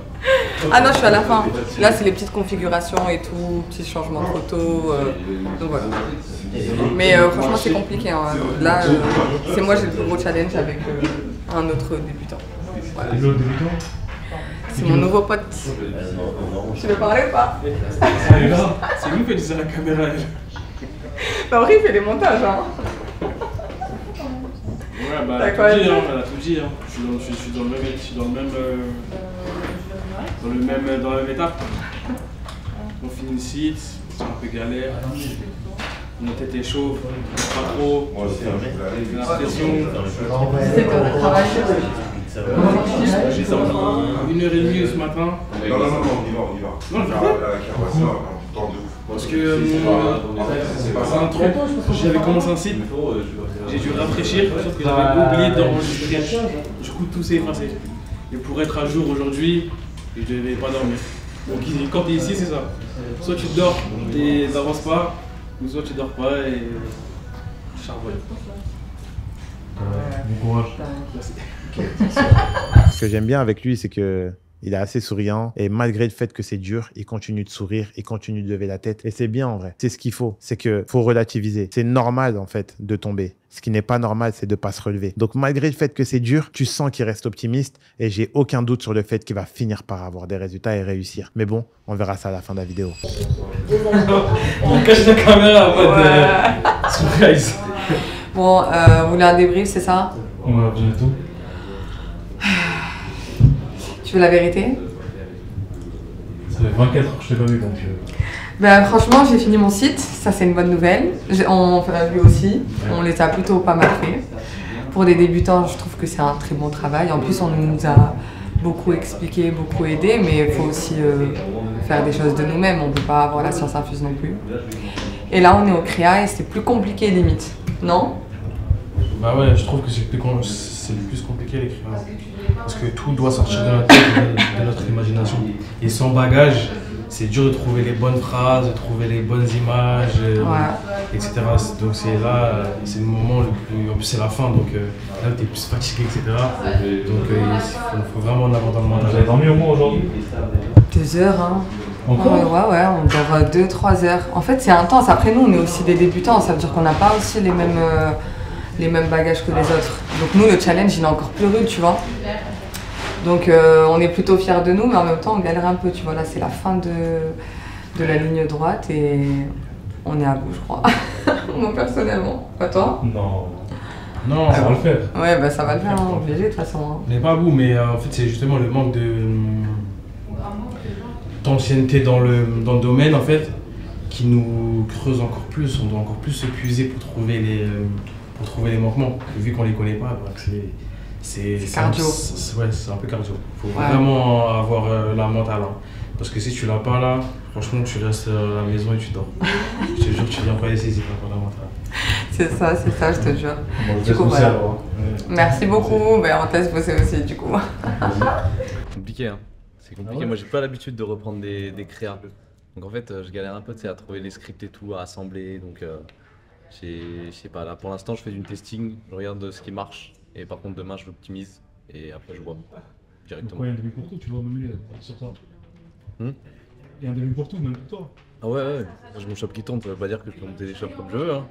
Ah non, je suis à la fin. Là, c'est les petites configurations et tout, petits changements de photos. Donc voilà. Mais franchement, c'est compliqué. Hein. Là, c'est moi, j'ai le plus gros challenge avec un autre débutant. Voilà. L'autre débutant? C'est mon nouveau pote. Tu veux parler ou pas? C'est lui qui fait ça à la caméra. Bah, après, il fait des montages. Hein. Ouais, bah, elle a tout dit. Hein. Je suis dans le même étape. On finit le site, c'est un peu galère. Mon tête est chaude, pas trop, j'ai l'impression. C'est quoi le travail? J'ai sorti 1h30 ce matin. Non, on y va. Non, parce que c'est un truc, j'avais commencé un site, j'ai dû rafraîchir, sauf que j'avais oublié d'enregistrer. Du coup, tout s'est effacé. Et pour être à jour aujourd'hui, je ne devais pas dormir. Donc quand tu es ici, c'est ça. Soit tu dors et t'avances pas, ou soit tu dors pas et charbonne. Bon courage. Merci. Ce que j'aime bien avec lui, c'est que il est assez souriant et malgré le fait que c'est dur, il continue de sourire, il continue de lever la tête et c'est bien en vrai. C'est ce qu'il faut, c'est que faut relativiser. C'est normal en fait de tomber. Ce qui n'est pas normal, c'est de pas se relever. Donc malgré le fait que c'est dur, tu sens qu'il reste optimiste et j'ai aucun doute sur le fait qu'il va finir par avoir des résultats et réussir. Mais bon, on verra ça à la fin de la vidéo. On cache la caméra en mode surprise. Bon, vous voulez un débrief, c'est ça? On va bien tout. Tu veux la vérité? Ça fait 24 heures que je t'ai pas vu donc. Ben, franchement, j'ai fini mon site, ça c'est une bonne nouvelle. On l'a vu aussi, on les a plutôt pas mal fait. Pour des débutants, je trouve que c'est un très bon travail. En plus, on nous a beaucoup expliqué, beaucoup aidé, mais il faut aussi faire des choses de nous-mêmes. On ne peut pas avoir la science infuse non plus. Et là, on est au créa et c'est plus compliqué limite, non? Bah ouais, je trouve que c'est le plus compliqué les créas. Parce que tout doit sortir de notre tête, de notre imagination. Et sans bagage, c'est dur de trouver les bonnes phrases, de trouver les bonnes images, etc. Donc c'est là, c'est le moment le plus... En plus c'est la fin, donc là t'es plus fatigué, etc. Donc il faut vraiment en avoir dans le mental. Vous avez dormi au moins aujourd'hui? 2 heures, hein. Encore? Ouais, on dort 2-3 heures. En fait, c'est intense. Après, nous, on est aussi des débutants. Ça veut dire qu'on n'a pas aussi les mêmes bagages que les autres. Donc nous, le challenge, il est encore plus rude, tu vois. Donc on est plutôt fiers de nous, mais en même temps, on galère un peu, tu vois. Là, c'est la fin de la ligne droite et on est à bout, je crois. Moi, personnellement. Pas toi? Non, ça va le faire. Ouais, bah ça va le faire, hein, obligé de toute façon. Hein. On n'est pas à bout, mais en fait, c'est justement le manque d'ancienneté dans le domaine, en fait, qui nous creuse encore plus. On doit encore plus se puiser pour trouver les manquements. Vu qu'on les connaît pas, c'est cardio. Ouais, c'est un peu cardio. Il faut vraiment avoir la mentale. Hein. Parce que si tu l'as pas là, franchement, tu restes à la maison et tu dors. Je te jure, tu viens pas ici si tu n'as pas la mentale. C'est ça, je te jure. Bon, du coup, voilà. Merci beaucoup. Ben, on te laisse bosser aussi, du coup. Compliqué, hein. C'est compliqué. Moi, j'ai pas l'habitude de reprendre des créas. Donc en fait, je galère un peu à trouver les scripts et tout, à assembler. Donc je sais pas, là pour l'instant, je fais du testing, je regarde ce qui marche. Et par contre, demain, je l'optimise. Et après, je vois directement. Pourquoi il y a un début pour tout, tu vois, même lui, sur ça. Il y a un début pour tout, même pour toi. Ah ouais. J'ai mon shop qui tourne, ça veut pas dire que je peux monter des shops comme je veux. Hein.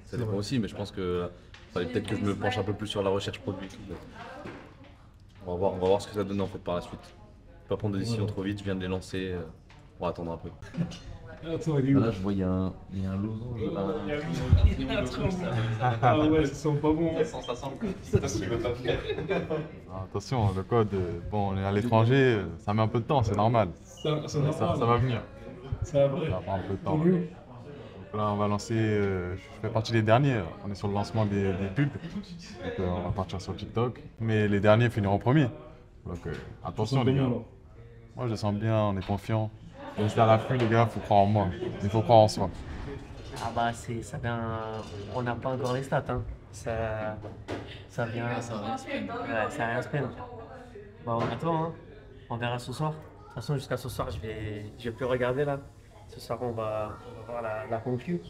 Ça dépend aussi, mais je pense que fallait peut-être que je me penche un peu plus sur la recherche produit. On va voir ce que ça donne en fait par la suite. Pas prendre des décisions trop vite, je viens de les lancer. On va attendre un peu. Là, je vois, il y a un losange. Ah ouais, ça sent pas bon. Attention, le code, bon, on est à l'étranger, ça met un peu de temps, c'est normal. Ça va venir. Ça va prendre un peu de temps. Donc là, on va lancer, je fais partie des derniers, on est sur le lancement des pubs. Donc on va partir sur TikTok, mais les derniers finiront premiers. Donc attention les gars. Moi je sens bien, on est confiant. Restez à l'affût les gars, il faut croire en moi, il faut croire en soi. Ah bah ça vient, on n'a pas encore les stats, hein. Ça vient, ça rien se peine. Bah on attend, hein. On verra ce soir. De toute façon jusqu'à ce soir je vais plus regarder là. Ce soir on va voir la conclue.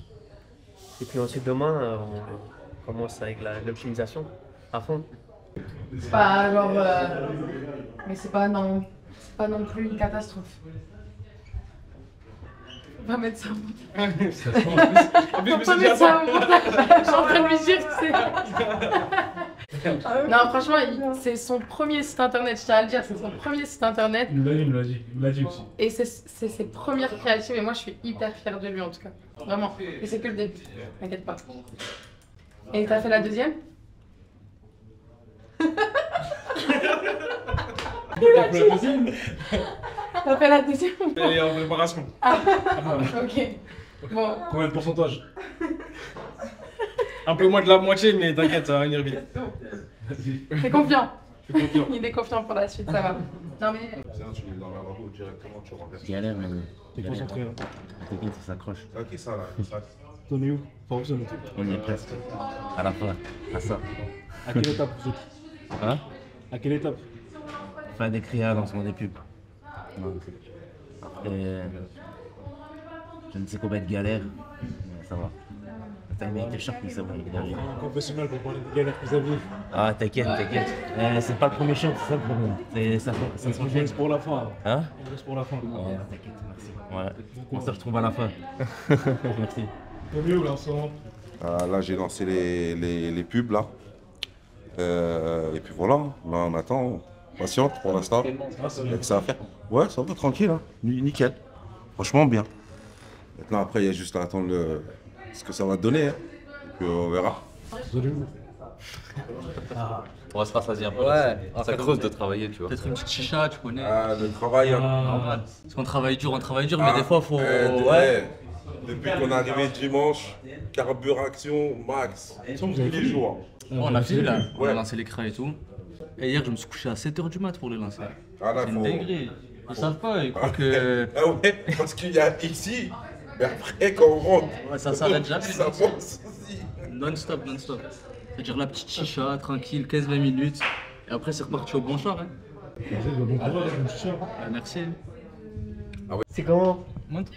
Et puis ensuite demain on commence avec l'optimisation à fond. C'est pas genre, mais c'est pas non plus une catastrophe. On va mettre ça en montage. On va mettre ça en montage. Je suis en train de lui dire que c'est... Non, franchement, c'est son premier site internet, je tiens à le dire, c'est son premier site internet. Il me l'a dit aussi. Et c'est ses premières créatives et moi je suis hyper fière de lui en tout cas. Vraiment. Et c'est que le début, t'inquiète pas. Et t'as fait la deuxième? T'as fait la deuxième? Elle est en préparation. Ok. Bon. Combien de pourcentage? Un peu moins de la moitié, mais t'inquiète, ça va venir vite. T'es confiant? Je suis confiant. Il est confiant pour la suite, ça va. Non mais... Sinon, tu mets dans la lavabo directement, tu renverses. Galère, mais. T'es concentré là. T'inquiète, ça s'accroche. C'est ok ça là, ça. T'en es où? Enfin, où On y est presque. À la fin. À ça. À quelle étape vous êtes? Hein? À quelle étape? Fin des créas, lancement des pubs. Non. Après, je ne sais combien de galères, mais ça va. T'as un mec de sharp, il s'appelle l'énergie. Un professionnel pour parler des galères que vous aviez. Ah, t'inquiète, t'inquiète. C'est pas le premier choc, c'est ça le problème. Ça se Il reste pour la fin. Hein? Il reste pour la fin. Ouais, t'inquiète, merci. Ouais. On se retrouve à la fin. Merci. T'es mieux là en ce moment? Là, j'ai lancé les pubs là. Et puis voilà, là on attend. Patiente pour l'instant. Il y a que ça à faire. Ouais, ça va, tranquille, hein. Nickel. Franchement, bien. Maintenant, après, il y a juste à attendre ce que ça va donner. Hein. Et puis on verra. On va se rassasier un peu. Ouais. Ça creuse de travailler, tu vois. Peut-être une petite chicha, tu connais. Ah, le travail, hein. Normal. Parce qu'on travaille dur, mais des fois, faut. Ouais. Depuis qu'on est arrivé dimanche, carburation max. Tous les jours. On a fait là, on Ouais. a lancé l'écran et tout. Et hier, je me suis couché à 7h du mat pour les lancer. Ah là, c'est une faut- dinguerie. Ils savent pas, ils croient que. Ah ouais, parce qu'il y a ici, mais après quand on rentre, Ouais, ça s'arrête jamais. ça monte aussi. Non-stop, non-stop. C'est-à-dire la petite chicha, tranquille, 15-20 minutes. Et après, c'est reparti au bon char. Hein. Merci. C'est comment? Montre.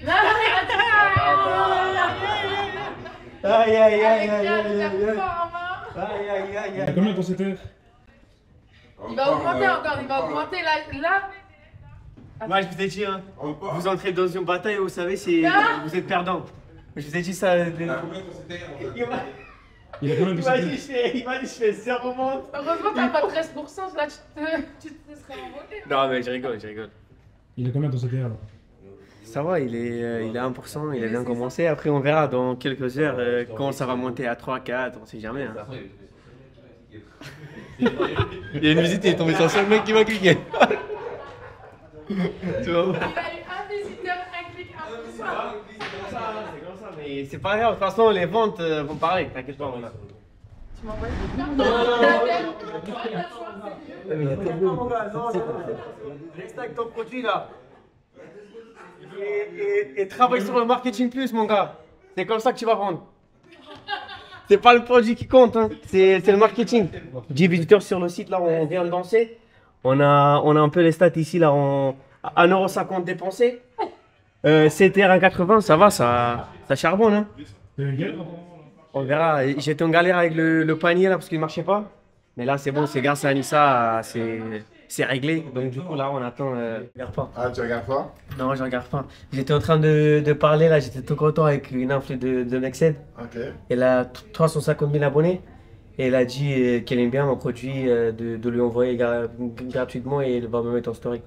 Aïe aïe aïe aïe aïe aïe aïe Il y a combien dans cette heure? Il va augmenter encore, il va augmenter là. Moi je vous ai dit, hein, vous entrez dans une bataille, vous savez, vous êtes perdant. Je vous ai dit ça. Il a combien de cette heure? Il m'a dit, je fais 0 monte. Heureusement t'as pas 13%, là tu te serais envolé. Non mais je rigole, je rigole. Il a combien dans cette heure là? Ça va, il est à 1%, il a bien commencé. Après on verra dans quelques heures quand ça va monter à 3, 4, on sait jamais. Hein. Il y a une visite, il est tombé sur un seul mec qui va cliquer. Tu vois? Il a eu un visiteur, un clic, un pouce. C'est comme ça, mais c'est pas grave. De toute façon, les ventes vont pareil, t'inquiète pas. Voilà. Tu m'envoies des Mais il y a tellement mon gars, non. Reste avec ton produit là. Et travaille sur le marketing plus, mon gars. C'est comme ça que tu vas vendre. C'est pas le produit qui compte, hein. C'est le marketing. 10 visiteurs sur le site, là, on vient de lancer. On a un peu les stats ici, là, 1,50€ dépensé. CTR 1,80, ça va, ça charbonne. Hein. On verra. J'étais en galère avec le panier, là, parce qu'il ne marchait pas. Mais là, c'est bon, c'est grâce à Anissa, c'est réglé. Donc, du coup, là, on attend. Je regarde pas. Ah, tu regardes pas? Non, je regarde pas. J'étais en train de parler, là, j'étais tout content avec une influe de Nexed. Ok. Elle a 350 000 abonnés. Et elle a dit qu'elle aime bien mon produit, de lui envoyer gratuitement et elle va me mettre en story.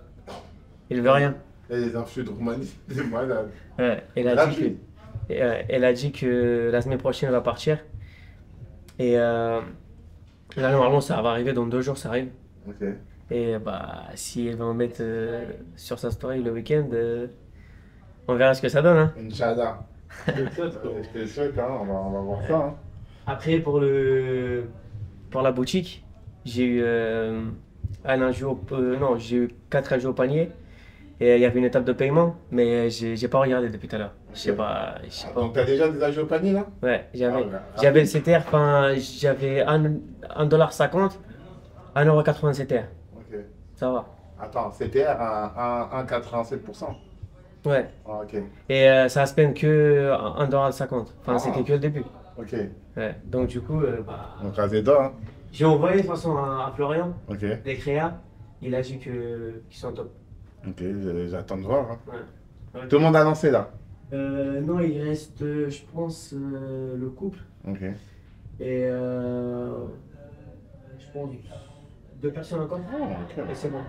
Elle veut rien. Et les influx de Roumanie, c'est malade. Ouais, elle a dit que la semaine prochaine elle va partir. Et là, normalement, ça va arriver dans 2 jours, ça arrive. Ok. Et bah, si elle va me mettre sur sa story le week-end, on verra ce que ça donne. Hein. Inch'Allah. Je te souhaite, hein, on va voir ça. Hein. Après, pour la boutique, j'ai eu j'ai eu 4 ajouts au panier. Et il y avait une étape de paiement, mais j'ai pas regardé depuis tout à l'heure. Je sais pas. Donc t'as déjà des ajouts au panier là? Ouais, j'avais. Ah, J'avais le CTR, j'avais 1,50$, 1,80€ CTR. Ok. Ça va. Attends, CTR à 1,87%. Ouais. Ah, ok. Et ça se peine que 1,50$. Enfin, c'était que le début. Ok. Ouais. Donc du coup, Donc à Zeda, hein. j'ai envoyé de toute façon à Florian Ok. les créas. Il a dit qu'ils sont top. Ok, j'attends de voir. Hein. Ouais. Tout le monde a lancé là? Non, il reste, je pense, le couple. Ok. Et je pense 2 personnes encore. ok. Et c'est bon.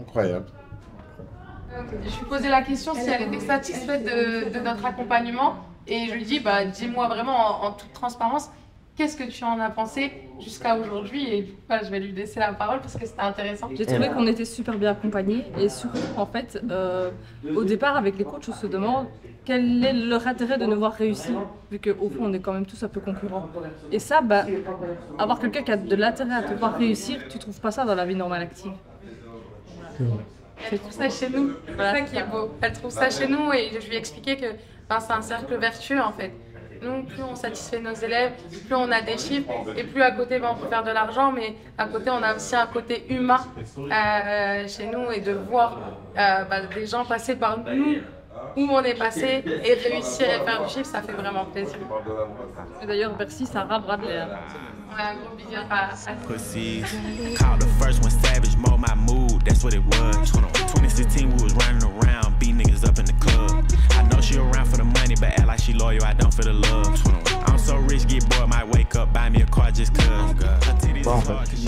Incroyable. Je lui posais la question si elle était satisfaite de notre accompagnement et je lui dis bah dis-moi vraiment en toute transparence qu'est-ce que tu en as pensé jusqu'à aujourd'hui et du coup je vais lui laisser la parole parce que c'était intéressant. J'ai trouvé qu'on était super bien accompagnés et surtout en fait au départ avec les coachs on se demande quel est leur intérêt de nous voir réussir, vu qu'au fond on est quand même tous un peu concurrents. Et ça, bah, avoir quelqu'un qui a de l'intérêt à te voir réussir, tu trouves pas ça dans la vie normale active. Elle trouve ça chez nous, c'est ça qui est beau. Elle trouve ça chez nous et je lui ai expliqué que c'est un cercle vertueux en fait. Nous, plus on satisfait nos élèves, plus on a des chiffres et plus à côté on peut faire de l'argent, mais à côté on a aussi un côté humain chez nous et de voir des gens passer par nous où on est passé et réussir et faire du chiffre, ça fait vraiment plaisir. Et d'ailleurs, merci Sarah Bradley. Ouais, un gros big up à Pussies. Called the first one savage, mold my mood, that's what it was. 2016, we was running around, beat niggas up in the club. I know she around for the money, but act like she loyal, I don't for the love. I'm so rich, get bored, might wake up, buy me a car just cause. Her titties is hard, cause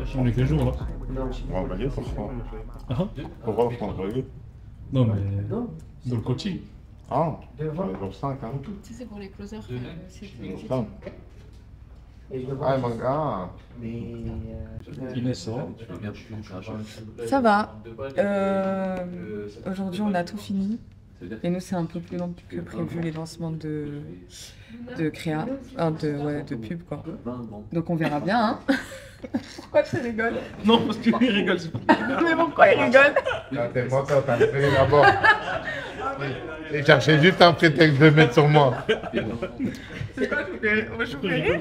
she On est quel jour là? On va dire pourquoi. Pourquoi on va dire? Non mais dans le coaching. Ah, jour 5 hein. Tu sais, c'est pour les closers. Jour 5. Ah, mon gars. Inès, Ça va. Aujourd'hui, on a tout fini. Et nous, c'est un peu plus long que prévu les lancements de créa, de pub quoi. Donc on verra bien. Hein. Pourquoi tu rigoles? Non, parce qu'il rigole. Mais pourquoi il rigole? T'es menteur, t'as fait d'abord. Et cherchais juste un prétexte de mettre sur moi. C'est quoi, je vous fais rire?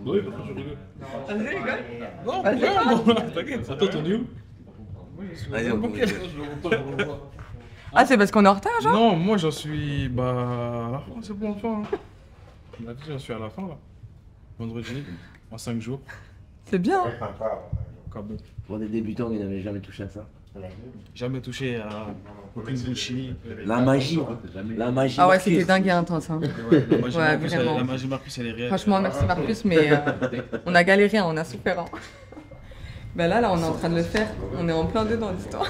Oui, je rigole. Vas-y, rigole. Non, vas-y, t'inquiète. Attends, t'en es où? Vas-y, Ah, c'est parce qu'on est en retard, genre? Non, moi j'en suis à la fin, c'est bon, enfin. On a dit, j'en suis à la fin là. Vendredi, en 5 jours. C'est bien. Pour des débutants qui n'avaient jamais touché à ça. Jamais touché à aucune bullshit. La magie. La magie. Ah ouais, c'était dingue et intense. Hein. Ouais, vraiment. La magie Marcus, elle est réelle. Franchement, merci Marcus, mais on a galéré, on a souffert. Hein. Ben là, on est en train de le faire. On est en plein dedans l'histoire.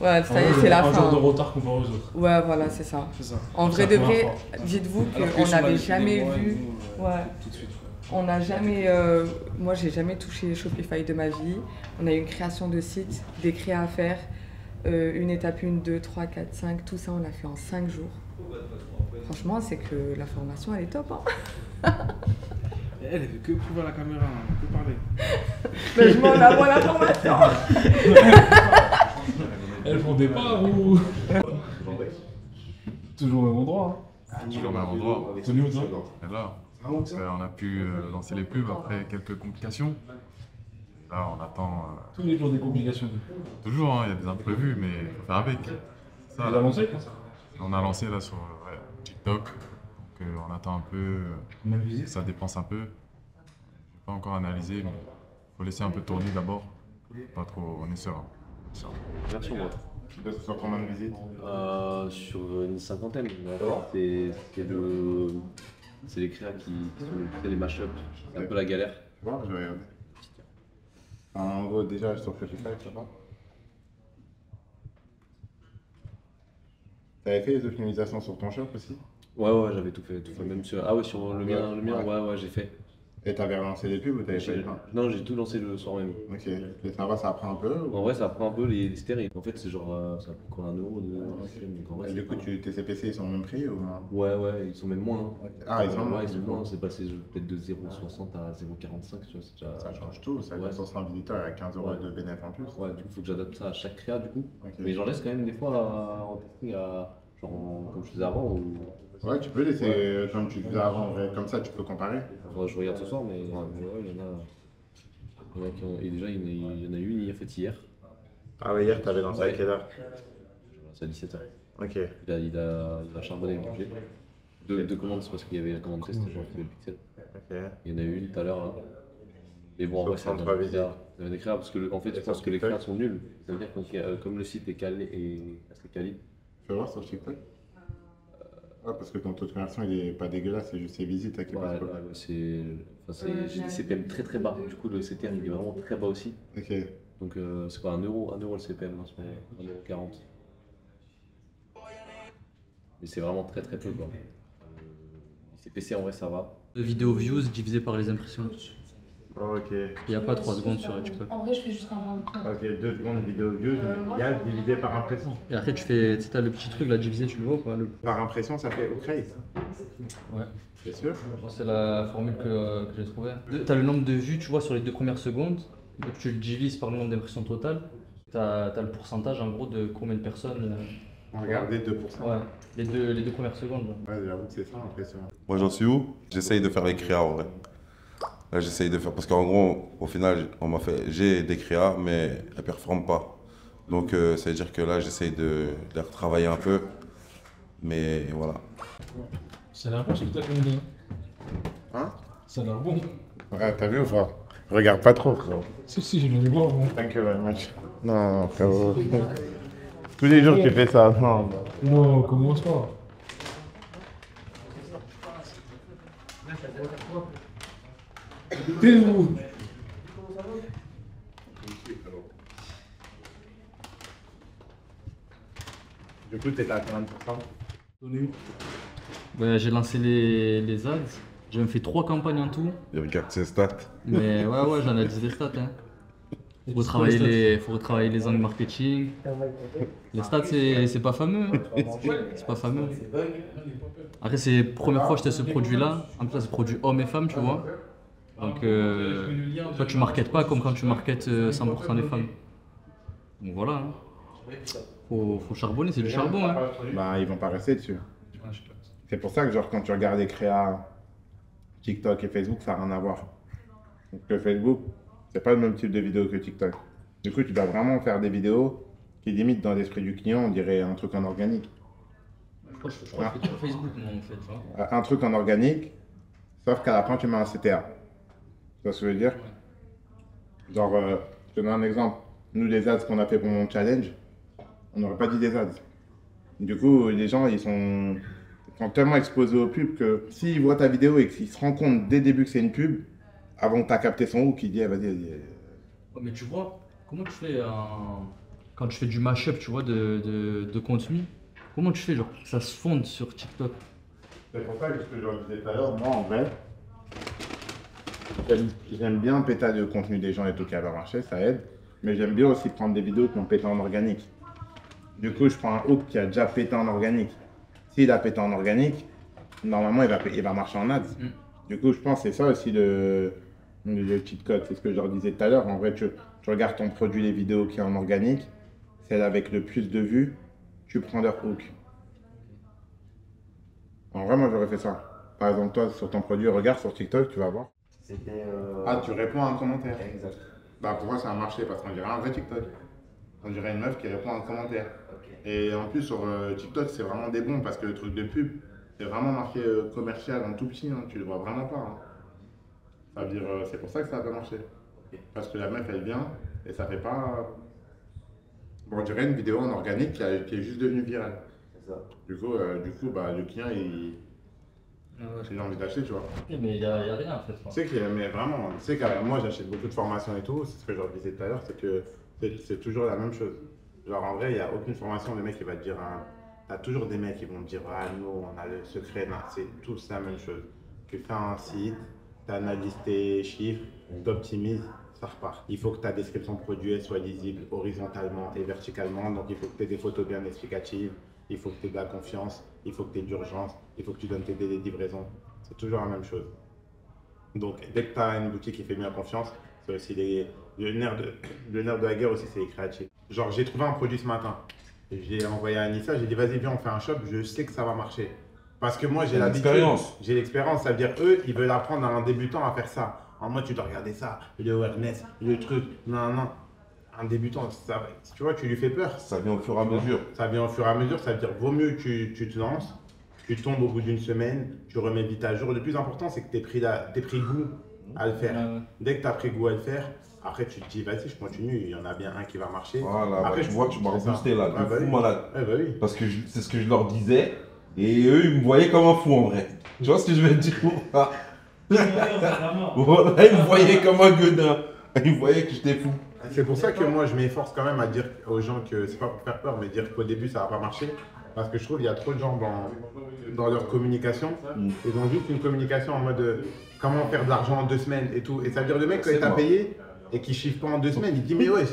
Ouais, ça y est, c'est la fin. Un jour de retard comparé aux autres. Ouais, voilà, c'est ça. En vrai de vrai, dites-vous qu'on n'avait jamais vu. Ouais. Tout de suite. On n'a jamais. Moi, j'ai jamais touché Shopify de ma vie. On a eu une création de site, des créas à faire. Une étape 1, 2, 3, 4, 5. Tout ça, on l'a fait en 5 jours. Franchement, c'est que la formation, elle est top. Hein. Elle fait que prouver à la caméra, que parler. Mais je m'en avoue la formation. Elles font des pas ou. Toujours au même endroit. Hein. Toujours au même endroit. C'est où ça? Et là, on a pu lancer les pubs après quelques complications. Là, on attend. Tous les jours des complications. Toujours, il y a des imprévus, mais il faut faire avec. Ça, Vous avez lancé? On a lancé là sur TikTok. Donc on attend un peu. Ça dépense un peu. Je n'ai pas encore analysé, mais il faut laisser un peu tourner d'abord. Pas trop, on est serein. Version moi. Sur combien de visites? Sur une cinquantaine. C'est les créas qui sont les mashups. C'est un peu la galère. Tu vois, je vais regarder. En gros, déjà sur Shopify, ça va. T'avais fait les optimisations sur ton shop aussi? Ouais, j'avais tout fait. Même sur... Ah ouais, sur le mien, ouais, j'ai fait. Et t'avais relancé les pubs ou t'avais fait les pains? Non, j'ai tout lancé le soir même. Ok. Et ça va, ça apprend un peu ou... En vrai, ça apprend un peu les stéréos. En fait, c'est genre, ça coûte quoi, 1 euro de... Et du coup, tes CPC, ils sont au même prix ou non? Ouais, ils sont même moins. Hein. Ah, ils sont moins? Ouais, ils sont moins. C'est passé peut-être de 0,60 à 0,45, tu vois. Déjà... Ça change tout, ça ouais. 100 visiteurs à 15 euros de bénéfice en plus. Ouais, du coup, il faut que j'adapte ça à chaque créa, du coup. Okay. Mais j'en laisse quand même des fois en testing comme je faisais avant. Ou... Ouais, tu peux laisser comme tu faisais avant, comme ça tu peux comparer. Ouais, je regarde ce soir, mais ouais, il y en a qui ont... Et déjà, il y en a une, il a fait hier. Ah ouais, hier, t'avais lancé à quelle heure? C'est à 17h. Ok. Il a charbonné le budget. Deux commandes, c'est parce qu'il y avait la commande test, j'ai fait le pixel. Ok. Il y en a eu une tout à l'heure, là. Mais bon, en vrai, ça va des créas, parce que en fait, je pense que les créas sont nuls. Ça veut dire que comme le site est calé et assez quali. Fais voir sur TikTok. Ouais, parce que ton taux de conversion il est pas dégueulasse, c'est juste ses visites à qui passe pas. J'ai des CPM très bas, du coup le CTR il est vraiment très bas aussi. Ok. Donc c'est quoi 1 euro le CPM en ce moment, 1,40 €. Mais c'est vraiment très peu quoi. Les CPC en vrai ça va. Vidéo views divisé par les impressions. Ok. Il n'y a pas 3 secondes sur TikTok. En vrai, je fais juste un Ok, 2 secondes vidéo view, il y a divisé par impression. Et après, tu as le petit truc là divisé, tu le vois ou pas Par impression, ça fait OK. Ouais. C'est sûr? C'est la formule que j'ai trouvée. Tu as le nombre de vues, tu vois, sur les 2 premières secondes. Donc tu le divises par le nombre d'impressions totales. Tu as le pourcentage en gros de combien de personnes. Regardez 2%. Ouais, les deux premières secondes. Ouais, j'avoue que c'est ça l'impression. Moi, j'en suis où? J'essaye de faire les créas en vrai. Là, j'essaye de faire. Parce qu'en gros, au final, j'ai des créas, mais elles ne performent pas. Donc, ça veut dire que là, j'essaye de les retravailler un peu. Mais voilà. Ça a l'air bon ce que t'as combiné. Hein? Ça a l'air bon. Ouais, t'as vu ou pas? Regarde pas trop, frérot. Si, je vais voir. Bon. Thank you very much. Non, frérot. Tous les jours, tu fais ça. Non. Non, commence pas. T'es où? Du coup, t'es à combien de pourcents? Ouais, j'ai lancé les ads. J'ai même fait 3 campagnes en tout. Il regarde ses stats. Mais ouais, j'analyse les stats. Hein. Faut retravailler les angles marketing. Les stats, c'est pas fameux. C'est pas fameux. Après, c'est la première fois que je teste ce produit-là. En plus, c'est produit hommes et femmes, tu vois. Donc, toi, tu marketes pas comme quand tu marketes 100% des femmes. Donc voilà. Hein. Faut charbonner, c'est du charbon. Hein. Bah, ils vont pas rester dessus. C'est pour ça que, genre, quand tu regardes les créas TikTok et Facebook, ça n'a rien à voir. Donc, le Facebook, c'est pas le même type de vidéo que TikTok. Du coup, tu dois vraiment faire des vidéos qui limitent dans l'esprit du client, on dirait un truc en organique. Je crois que je fais sur Facebook, moi, en fait. Tu vois. Un truc en organique, sauf qu'à la fin, tu mets un CTA. Tu vois ce que je veux dire? Genre, je te donne un exemple. Nous, les ads qu'on a fait pour mon challenge, on n'aurait pas dit des ads. Du coup, les gens, ils sont tellement exposés aux pubs que s'ils voient ta vidéo et qu'ils se rendent compte dès le début que c'est une pub, avant que tu aies capté son hook, il dit, vas-y. Ouais, mais tu vois, comment tu fais quand tu fais du mashup, tu vois, de contenu, comment tu fais, genre, que ça se fonde sur TikTok? C'est pour ça que ce que je disais tout à l'heure, moi, en vrai, j'aime bien péter le contenu des gens et tout qui va marcher, ça aide. Mais j'aime bien aussi prendre des vidéos qui ont pété en organique. Du coup, je prends un hook qui a déjà pété en organique. S'il a pété en organique, normalement, il va marcher en ads. Du coup, je pense que c'est ça aussi le cheat code. C'est ce que je leur disais tout à l'heure. En vrai, tu regardes ton produit, les vidéos qui sont en organique, celle avec le plus de vues, tu prends leur hook. En vrai, moi, j'aurais fait ça. Par exemple, toi, sur ton produit, regarde sur TikTok, tu vas voir. Ah, tu réponds à un commentaire. Exact. Bah, pour moi, ça a marché parce qu'on dirait un vrai TikTok. On dirait une meuf qui répond à un commentaire. Et en plus, sur TikTok, c'est vraiment des bons parce que le truc de pub, c'est vraiment marqué commercial en tout petit. Hein, tu le vois vraiment pas. Hein. Ça veut dire, c'est pour ça que ça n'a pas marché. Parce que la meuf, elle vient et ça fait pas. Bon, on dirait une vidéo en organique qui est juste devenue virale. Du coup, bah, le client, il a envie d'acheter, tu vois. Mais il n'y a rien en fait. Tu sais mais vraiment, tu sais que moi j'achète beaucoup de formations et tout, c'est ce que je leur disais tout à l'heure, c'est que c'est toujours la même chose. Genre en vrai, il n'y a aucune formation, le mec il va te dire, t'as toujours des mecs qui vont te dire, ah nous on a le secret, non, c'est tous la même chose. Tu fais un site, tu analyses tes chiffres, tu optimises, ça repart. Il faut que ta description produit soit lisible horizontalement et verticalement, donc il faut que tu aies des photos bien explicatives, il faut que tu aies de la confiance, il faut que tu aies d'urgence, il faut que tu donnes tes délais de livraison. C'est toujours la même chose. Donc, dès que tu as une boutique qui fait bien confiance, c'est aussi le nerf de la guerre aussi, c'est les créatifs. Genre, j'ai trouvé un produit ce matin. J'ai envoyé à Anissa, j'ai dit, vas-y, viens, on fait un shop, je sais que ça va marcher. Parce que moi, j'ai l'expérience. J'ai l'expérience, ça veut dire, eux, ils veulent apprendre à un débutant à faire ça. En mode, tu dois regarder ça, le awareness, le truc, non. Un débutant, ça, tu vois, tu lui fais peur. Ça vient au fur et à mesure. Ça vient au fur et à mesure, ça veut dire, vaut mieux que tu te lances. Tu tombes au bout d'une semaine, tu remets vite à jour. Le plus important, c'est que tu aies pris goût à le faire. Dès que tu as pris goût à le faire, après tu te dis, vas-y, je continue, il y en a bien un qui va marcher. Voilà, après, tu vois, tu m'as reboosté là, bah fou malade. Bah oui. Parce que c'est ce que je leur disais, et eux, ils me voyaient comme un fou en vrai. Tu vois ce que je veux dire? Voilà, ils me voyaient comme un gueudin. Ils voyaient que j'étais fou. C'est pour ça que moi, je m'efforce quand même à dire aux gens que c'est pas pour faire peur, mais dire qu'au début, ça va pas marcher. Parce que je trouve qu'il y a trop de gens dans leur communication. Ils ont juste une communication en mode comment faire de l'argent en 2 semaines et tout. Et ça veut dire le mec, quand il t'a payé et qu'il chiffre pas en 2 semaines, il dit mais ouais,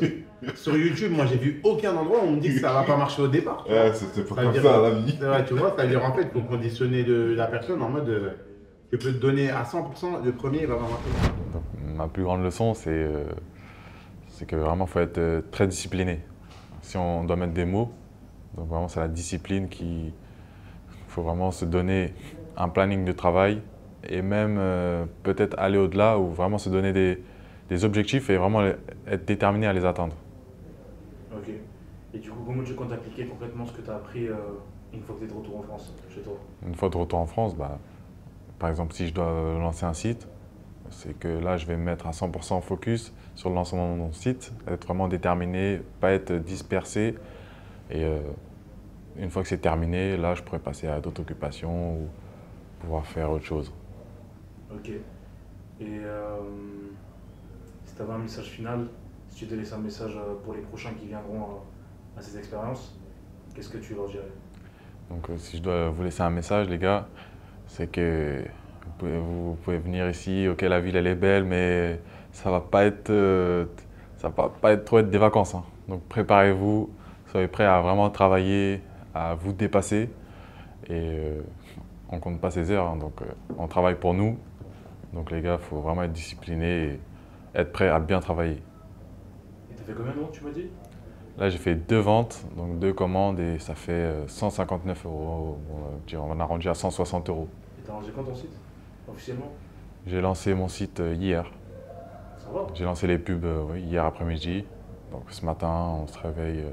sur YouTube, moi j'ai vu aucun endroit où on me dit que ça va pas marcher au départ. Ouais, c'est pas comme ça la vie. Ouais, tu vois, ça veut dire en fait, il faut conditionner la personne en mode je peux te donner à 100%, le premier il va marcher. Donc, ma plus grande leçon, c'est que vraiment il faut être très discipliné. Si on doit mettre des mots, donc vraiment c'est la discipline qui... Il faut vraiment se donner un planning de travail et même peut-être aller au-delà ou vraiment se donner des objectifs et vraiment être déterminé à les atteindre. Ok. Et du coup, comment tu comptes appliquer concrètement ce que tu as appris une fois que tu es de retour en France, chez toi? Une fois de retour en France, bah, par exemple, si je dois lancer un site, c'est que là, je vais me mettre à 100% focus sur le lancement de mon site, être vraiment déterminé, pas être dispersé. Et une fois que c'est terminé, là, je pourrais passer à d'autres occupations ou pouvoir faire autre chose. Ok. Et si tu avais un message final, si tu te laisses un message pour les prochains qui viendront à ces expériences, qu'est-ce que tu leur dirais? Donc, si je dois vous laisser un message, les gars, c'est que vous pouvez venir ici, ok, la ville elle est belle, mais ça va pas être trop être des vacances. Hein. Donc préparez-vous, soyez prêts à vraiment travailler, à vous dépasser. Et on compte pas ses heures, hein, donc on travaille pour nous. Donc les gars, il faut vraiment être discipliné et être prêt à bien travailler. Et tu as fait combien de ventes, tu m'as dit? Là, j'ai fait 2 ventes, donc 2 commandes et ça fait 159 €. On a rendu à 160 €. Et tu as lancé quand ton site, officiellement? J'ai lancé mon site hier. Ça va? J'ai lancé les pubs hier après-midi. Donc ce matin, on se réveille,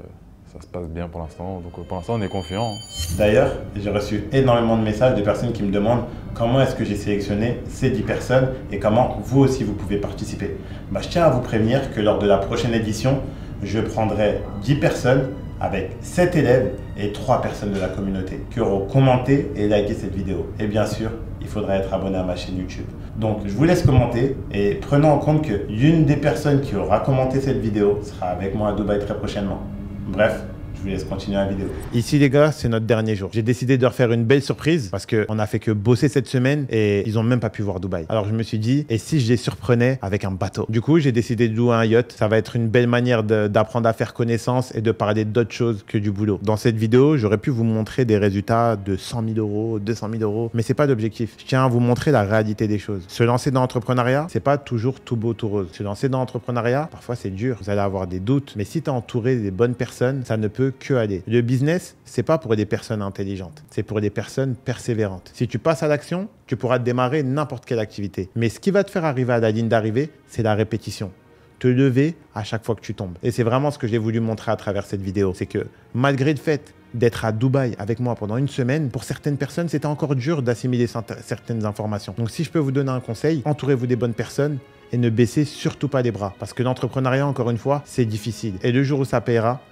ça se passe bien pour l'instant. Donc pour l'instant, on est confiant. D'ailleurs, j'ai reçu énormément de messages de personnes qui me demandent comment est-ce que j'ai sélectionné ces 10 personnes et comment vous aussi vous pouvez participer. Bah, je tiens à vous prévenir que lors de la prochaine édition, je prendrai 10 personnes avec 7 élèves et 3 personnes de la communauté qui auront commenté et liké cette vidéo. Et bien sûr, il faudra être abonné à ma chaîne YouTube. Donc, je vous laisse commenter et prenons en compte que l'une des personnes qui aura commenté cette vidéo sera avec moi à Dubaï très prochainement. Bref, je vous laisse continuer la vidéo. Ici les gars, c'est notre dernier jour. J'ai décidé de leur faire une belle surprise parce qu'on a fait que bosser cette semaine et ils ont même pas pu voir Dubaï. Alors je me suis dit, et si je les surprenais avec un bateau? Du coup, j'ai décidé de louer un yacht. Ça va être une belle manière d'apprendre à faire connaissance et de parler d'autre chose que du boulot. Dans cette vidéo, j'aurais pu vous montrer des résultats de 100 000 €, 200 000 €, mais c'est pas l'objectif. Je tiens à vous montrer la réalité des choses. Se lancer dans l'entrepreneuriat, c'est pas toujours tout beau, tout rose. Se lancer dans l'entrepreneuriat, parfois c'est dur. Vous allez avoir des doutes, mais si tu es entouré des bonnes personnes, ça ne peut que aller. Le business, c'est pas pour des personnes intelligentes, c'est pour des personnes persévérantes. Si tu passes à l'action, tu pourras démarrer n'importe quelle activité. Mais ce qui va te faire arriver à la ligne d'arrivée, c'est la répétition. Te lever à chaque fois que tu tombes. Et c'est vraiment ce que j'ai voulu montrer à travers cette vidéo. C'est que malgré le fait d'être à Dubaï avec moi pendant une semaine, pour certaines personnes, c'était encore dur d'assimiler certaines informations. Donc si je peux vous donner un conseil, entourez-vous des bonnes personnes et ne baissez surtout pas les bras. Parce que l'entrepreneuriat, encore une fois, c'est difficile. Et le jour où ça payera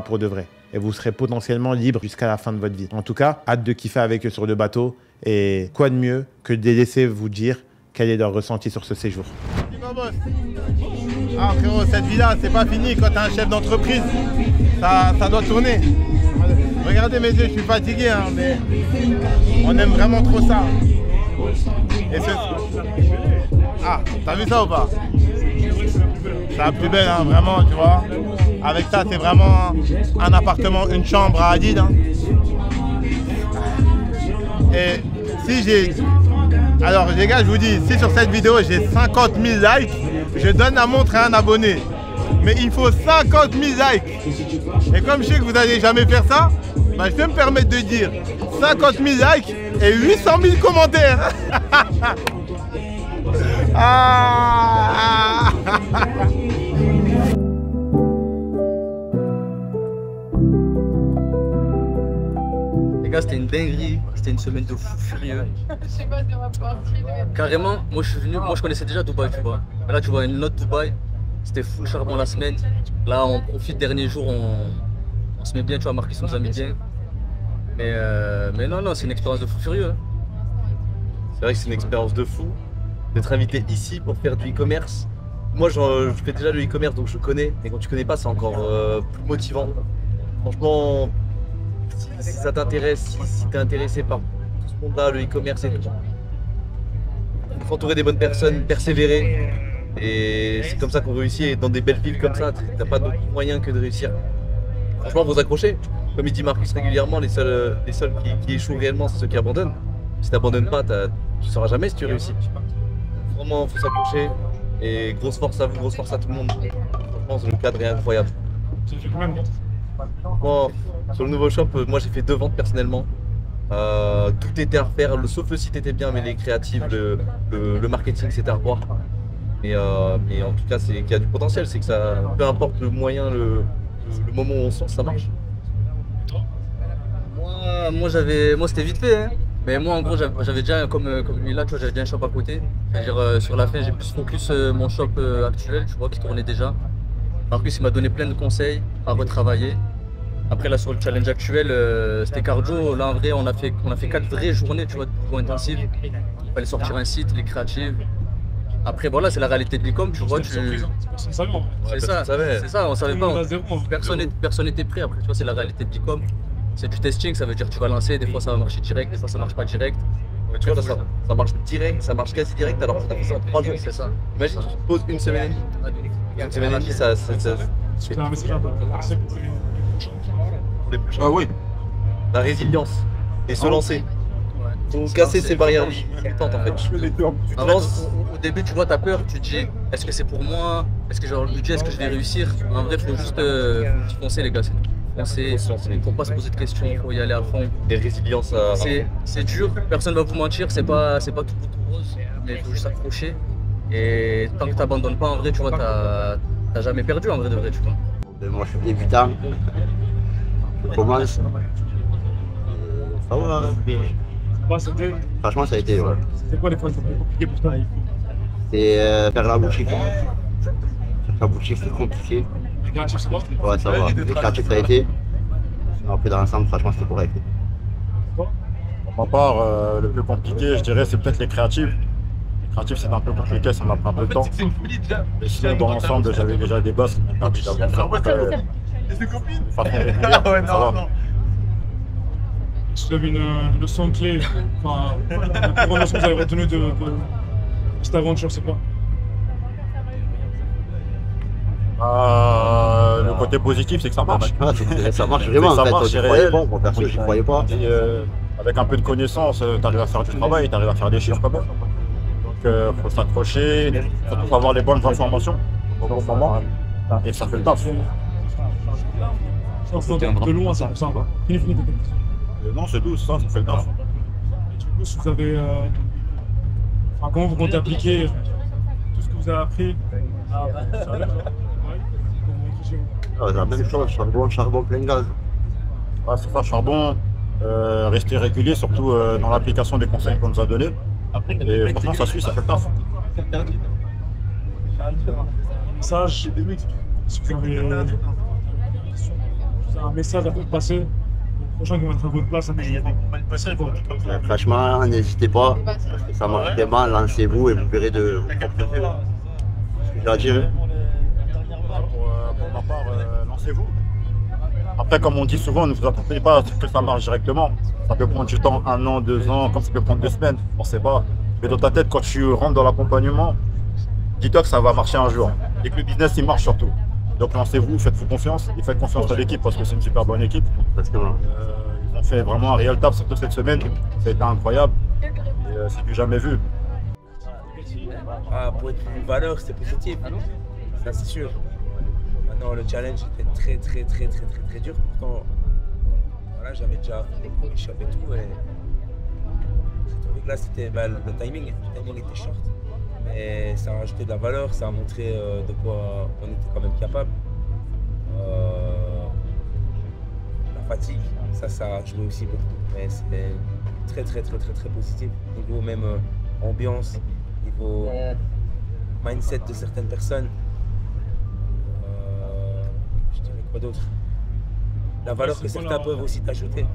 pour de vrai. Et vous serez potentiellement libre jusqu'à la fin de votre vie. En tout cas, hâte de kiffer avec eux sur le bateau. Et quoi de mieux que de les laisser vous dire quel est leur ressenti sur ce séjour. Ah frérot, cette vie-là, c'est pas fini quand t'es un chef d'entreprise. Ça doit tourner. Regardez mes yeux, je suis fatigué, hein, mais on aime vraiment trop ça. Et ah, t'as vu ça ou pas? C'est la plus belle, hein, vraiment, tu vois. Avec ça, c'est vraiment un appartement, une chambre à Hadid. Hein. Et si j'ai... Alors les gars, je vous dis, si sur cette vidéo j'ai 50 000 likes, je donne la montre à un abonné. Mais il faut 50 000 likes. Et comme je sais que vous n'allez jamais faire ça, bah, je peux me permettre de dire 50 000 likes et 800 000 commentaires. Ah. Les gars, c'était une dinguerie, c'était une semaine de fou furieux. Carrément, moi je suis venu, moi je connaissais déjà Dubaï, tu vois. Mais là tu vois une autre Dubaï, c'était full charbon la semaine. Là on profite, dernier jour, on se met bien, tu vois, Marcus nous a mis bien. Mais non, c'est une expérience de fou furieux. C'est vrai que c'est une expérience de fou d'être invité ici pour faire du e-commerce. Moi je fais déjà du e-commerce donc je connais, mais quand tu connais pas c'est encore plus motivant. Franchement, si ça t'intéresse, si t'es intéressé par tout ce monde-là, le e-commerce et tout, s'entourer des bonnes personnes, persévérer. Et c'est comme ça qu'on réussit. Et dans des belles villes comme ça, t'as pas d'autre moyen que de réussir. Franchement, vous accrochez. Comme il dit Marcus régulièrement, les seuls qui échouent réellement, c'est ceux qui abandonnent. Si t'abandonnes pas, tu ne sauras jamais si tu réussis. Vraiment, faut s'accrocher. Et grosse force à vous, grosse force à tout le monde. Franchement, le cadre est incroyable. Bon, sur le nouveau shop, moi j'ai fait 2 ventes personnellement. Tout était à refaire, sauf le site était bien, mais les créatives, le marketing c'était à revoir. Mais en tout cas, c'est qu'il y a du potentiel, c'est que ça, peu importe le moyen, le moment où on sort, ça marche. Moi c'était vite fait, hein. Mais moi en gros j'avais déjà comme lui là, tu vois, j'avais déjà un shop à côté. C'est-à-dire sur la fin j'ai plus focus mon shop actuel, tu vois, qui tournait déjà. Marcus il m'a donné plein de conseils à retravailler. Après là sur le challenge actuel, c'était cardio. Là en vrai on a fait 4 vraies journées, tu vois, de boulot intensif. Il fallait sortir un site, les créatives. Après voilà, c'est la réalité de l'e-com, tu vois. C'est ça, on savait pas. Personne n'était prêt. Après tu vois, c'est la réalité de l'e-com. C'est du testing, ça veut dire que tu vas lancer, des fois ça va marcher direct, des fois ça marche pas direct. Ouais, tu vois, là, ça marche direct, ça marche quasi direct alors que ça fait ça en 3 jours. C'est ça. Imagine, tu te poses une semaine et demie. Une semaine et demie, ça. Ah oui. La résilience et se lancer. Faut casser ces barrières limitantes en fait. Au début, tu vois, t'as peur, tu te dis est-ce que c'est pour moi, est-ce que j'ai le budget, est-ce que je vais réussir. En vrai, faut juste foncer les gars. Il faut pas se poser de questions, il faut y aller à fond. Et résilience à... C'est dur, personne va vous mentir, c'est pas tout rose, mais il faut juste s'accrocher. Et tant que t'abandonnes pas, en vrai, tu vois, t'as jamais perdu en vrai de vrai, tu vois. Moi, je suis débutant. Je commence. Ça va. Franchement, ça a été. Ouais. C'était quoi les fois les plus compliquées pour toi? C'est faire la boutique. Faire la boutique, c'est compliqué. Les créatifs, c'est bon? Ouais, ça va. Les créatifs, ça a été. Après, dans l'ensemble, franchement, c'était correct. Pour ma part, le plus compliqué, je dirais, c'est peut-être les créatifs. Les créatifs, c'est un peu compliqué, ça m'a pris un peu de temps. Mais sinon, dans l'ensemble, j'avais déjà des bases qui m'ont permis d'avancer de façon régulière. Ça va. Si tu avais une leçon clé, enfin, la plus grande leçon que vous avez retenue de cette aventure, c'est quoi? Le côté positif, c'est que ça marche. Ça marche vraiment, ça en fait. marche, J'y croyais pas, moi perso, j'y croyais pas. Et, avec un peu de connaissance, tu arrives à faire du travail, tu arrives à faire des chiffres quand même. Donc il faut s'accrocher, il faut avoir les bonnes informations au bon moment, et ça fait le taf. De loin, c'est pour ça. Fini. Non, c'est tout, ça fait le taf. Du coup, si vous avez. Comment vous comptez appliquer tout ce que vous avez appris La même chose, charbon, plein gaz. Ouais, c'est ça, charbon, rester régulier, surtout dans l'application des conseils qu'on nous a donnés. Et franchement, ça suit, ça fait le taf. Message, si vous avez un message à faire passer aux prochains qui vont être à votre place, il y a des mal passés. Franchement, n'hésitez pas, parce que ça marche vraiment, lancez-vous et vous verrez de vos propres yeux. Ce que j'ai à dire. Pour ma part, lancez-vous. Après, comme on dit souvent, ne vous attendez pas à ce que ça marche directement. Ça peut prendre du temps, 1 an, 2 ans, comme ça peut prendre 2 semaines, on ne sait pas. Mais dans ta tête, quand tu rentres dans l'accompagnement, dis-toi que ça va marcher un jour. Et que le business, il marche surtout. Donc lancez-vous, faites-vous confiance et faites confiance à l'équipe parce que c'est une super bonne équipe. Ils ont fait vraiment un réel taf, surtout cette semaine. Ça a été incroyable et c'est du jamais vu. Pour être une valeur, c'est positif. Ça, c'est sûr. Maintenant, le challenge était très dur. Pourtant, voilà, j'avais déjà fait des premiers shops et tout. Et j'ai trouvé que là, c'était le timing était short. Mais ça a rajouté de la valeur, ça a montré de quoi on était quand même capable. La fatigue, ça a joué aussi beaucoup. Mais c'était très positif. Niveau même ambiance, niveau mindset de certaines personnes. Je dirais quoi d'autre? La valeur que certains peuvent aussi t'ajouter.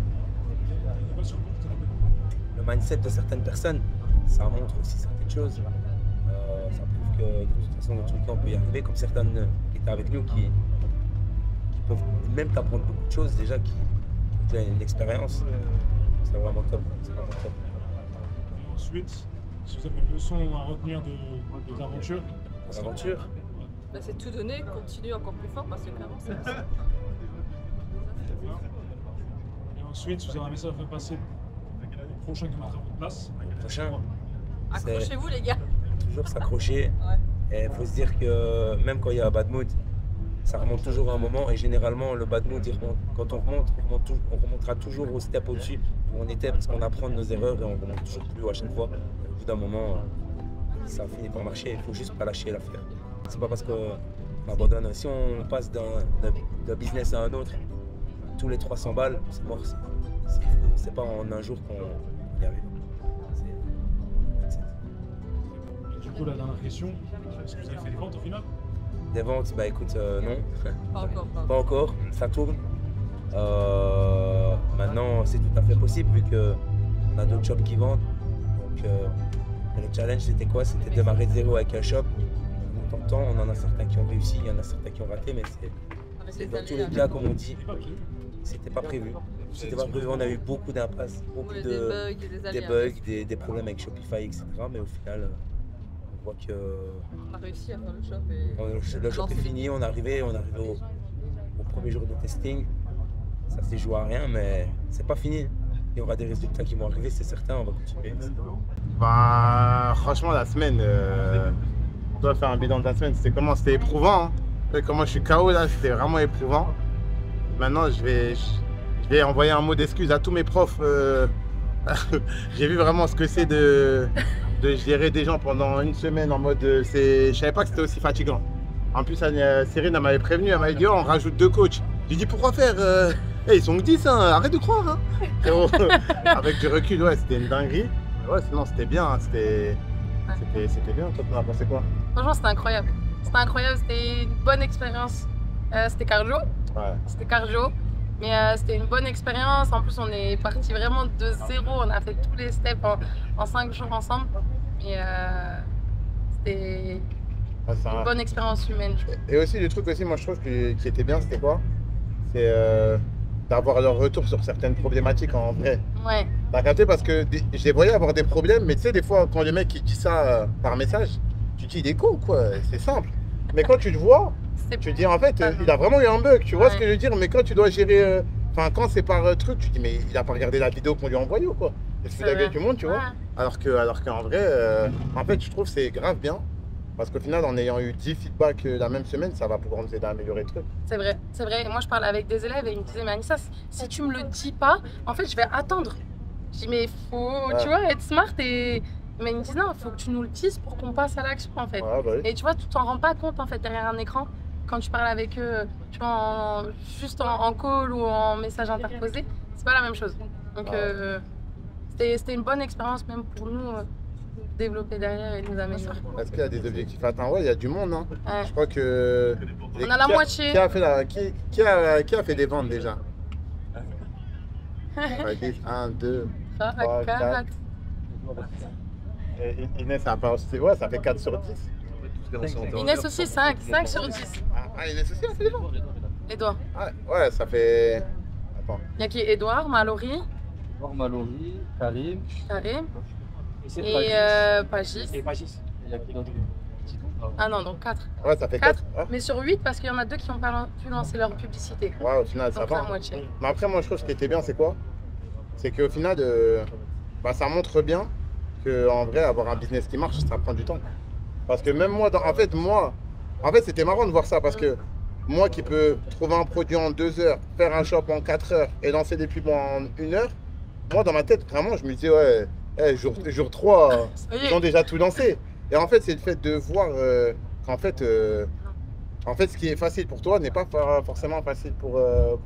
Le mindset de certaines personnes, ça montre aussi certaines choses. Ça prouve que de toute façon, dans tous les cas, on peut y arriver, comme certaines qui étaient avec nous, qui peuvent même t'apprendre beaucoup de choses déjà, qui ont une expérience. C'est vraiment top. Ensuite, Si vous avez une leçon à retenir de l'aventure. L'aventure bah, c'est tout donner, continue encore plus fort parce que clairement c'est ça. Et ensuite, si vous avez un message à faire passer au prochain qui mettra votre place. Prochain. Accrochez-vous les gars. Toujours s'accrocher. Et il faut se dire que même quand il y a un bad mood, ça remonte toujours à un moment. Et généralement, le bad mood, il remonte. Quand on remontera toujours au step au-dessus où on était parce qu'on apprend de nos erreurs et on remonte toujours plus haut à chaque fois. Au bout d'un moment, ça finit par marcher. Il faut juste pas lâcher l'affaire. C'est pas parce qu'on abandonne. Si on passe d'un business à un autre, tous les 300 balles, c'est mort. C'est pas en un jour qu'on y arrive. Du coup, la dernière question, est-ce que vous avez fait des ventes au final? Des ventes, bah écoute, non. Pas encore. Pas encore, ça tourne. Maintenant, c'est tout à fait possible vu qu'on a d'autres shops qui vendent. Donc, le challenge, c'était quoi? C'était de démarrer de zéro avec un shop. En temps, on en a certains qui ont réussi, il y en a certains qui ont raté, mais c'est dans tous les cas, comme on dit, c'était pas prévu. C'était pas prévu, on a eu beaucoup d'impasses, beaucoup des bugs, des problèmes avec Shopify, etc. Mais au final, on voit que on a réussi à faire le shop. Le shop est fini, on est arrivé au premier jour de testing. Ça s'est joué à rien, mais c'est pas fini. Il y aura des résultats qui vont arriver, c'est certain, on va continuer. Bah, franchement, la semaine, on doit faire un bilan de la semaine. C'était comment? C'était éprouvant. Hein. Comment je suis KO là, c'était vraiment éprouvant. Maintenant, je vais envoyer un mot d'excuse à tous mes profs. J'ai vu vraiment ce que c'est de gérer des gens pendant une semaine en mode. Je savais pas que c'était aussi fatigant. En plus, Cyrine, elle m'avait prévenu, elle m'avait dit, oh, on rajoute 2 coachs. J'ai dit, pourquoi faire ils sont que 10, hein, arrête de croire. Hein. Avec du recul, ouais, c'était une dinguerie. Ouais, sinon, c'était bien. Hein, c'était bien. Toi, t'en as pensé quoi? Franchement, c'était incroyable. C'était incroyable, c'était une bonne expérience. C'était cardio. Ouais. C'était cardio. Mais c'était une bonne expérience. En plus, on est parti vraiment de zéro. On a fait tous les steps en 5 jours ensemble. Et c'était une bonne expérience humaine. Et aussi, le truc aussi, moi, je trouve qui était bien, c'était quoi? C'est d'avoir leur retour sur certaines problématiques en vrai. Ouais. T'as capté? Parce que je les voyais avoir des problèmes, mais tu sais, des fois, quand le mec il dit ça par message, tu te dis, il est con, quoi, c'est simple. Mais quand tu le vois, tu te dis, en fait, il a vraiment eu un bug, tu vois ce que je veux dire? Mais quand tu dois gérer, enfin, quand c'est par truc, tu te dis, mais il a pas regardé la vidéo qu'on lui a envoyée ou quoi? Il se fout de la gueule du monde, tu vois? Alors qu'en vrai, en fait, je trouve que c'est grave bien. Parce qu'au final, en ayant eu 10 feedbacks la même semaine, ça va pouvoir nous aider à améliorer le truc. C'est vrai, c'est vrai. Moi, je parlais avec des élèves et ils me disaient, mais Anissa, si tu me le dis pas, en fait, je vais attendre. Je dis, mais il faut, tu vois, être smart et... Mais ils me disent, non, il faut que tu nous le dises pour qu'on passe à l'action, en fait. Ouais, bah oui. Et tu vois, tu t'en rends pas compte, en fait, derrière un écran. Quand tu parles avec eux, tu vois, juste en call ou en message interposé, c'est pas la même chose. Donc, c'était une bonne expérience, même pour nous. Développer derrière et nous améliorer. Est-ce qu'il y a des objectifs atteints? Ouais, il y a du monde. Hein. Ouais. Je crois que. On a la moitié. Qui a fait des ventes déjà? 1, 2, 3, 4. Et Inès, ça ça fait 4 sur 10. Inès aussi, 5 sur 10. Ah, Inès aussi a fait des ventes? Edouard. Ouais, ça fait. Attends. Il y a qui? Edouard, Mallory. Mallory, Karim. Et Pagis. Et Pagis. Il y a qui d'autre? Ah non, donc 4. Ouais, ça fait 4. Mais sur 8, parce qu'il y en a 2 qui n'ont pas pu lancer leur publicité. Ouais, au final, ça va. Mais après, moi, je trouve ce qui était bien, c'est quoi? C'est qu'au final, ça montre bien qu'en vrai, avoir un business qui marche, ça prend du temps. Parce que même moi, en fait, c'était marrant de voir ça, parce que moi qui peux trouver un produit en 2 heures, faire un shop en 4 heures et lancer des pubs en 1 heure, moi, dans ma tête, vraiment, je me disais, ouais, jour 3, ils ont déjà tout lancé. Et en fait, c'est le fait de voir qu'en fait, ce qui est facile pour toi n'est pas forcément facile pour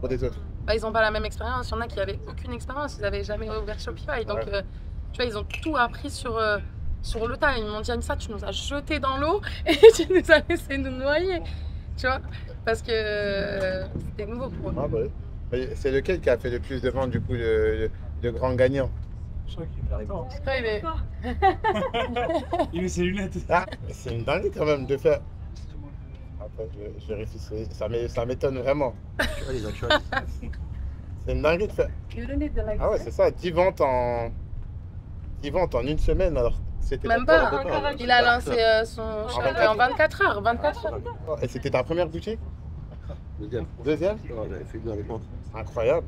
des autres. Bah, ils n'ont pas la même expérience. Il y en a qui n'avaient aucune expérience. Ils n'avaient jamais ouvert Shopify. Donc, tu vois, ils ont tout appris sur le tas. Ils m'ont dit, Anissa, tu nous as jetés dans l'eau et tu nous as laissé nous noyer. Tu vois, parce que c'était nouveau pour eux. Ah bah oui. C'est lequel qui a fait le plus de ventes, du coup, le grand gagnant? Je crois qu'il est d'accord. Je crois qu'il est... Il met ses lunettes. Ah, c'est une dinguerie quand même de faire. Attends, je vérifie. Ça m'étonne vraiment. C'est une dinguerie de faire. Ah ouais, c'est ça, 10 ventes en 1 semaine. Alors, Même pas. Il a lancé son shop en 24 heures. 24 heures. Et c'était ta première boutique? Deuxième. Deuxième? Ouais, j'avais fait une avec moi. Incroyable.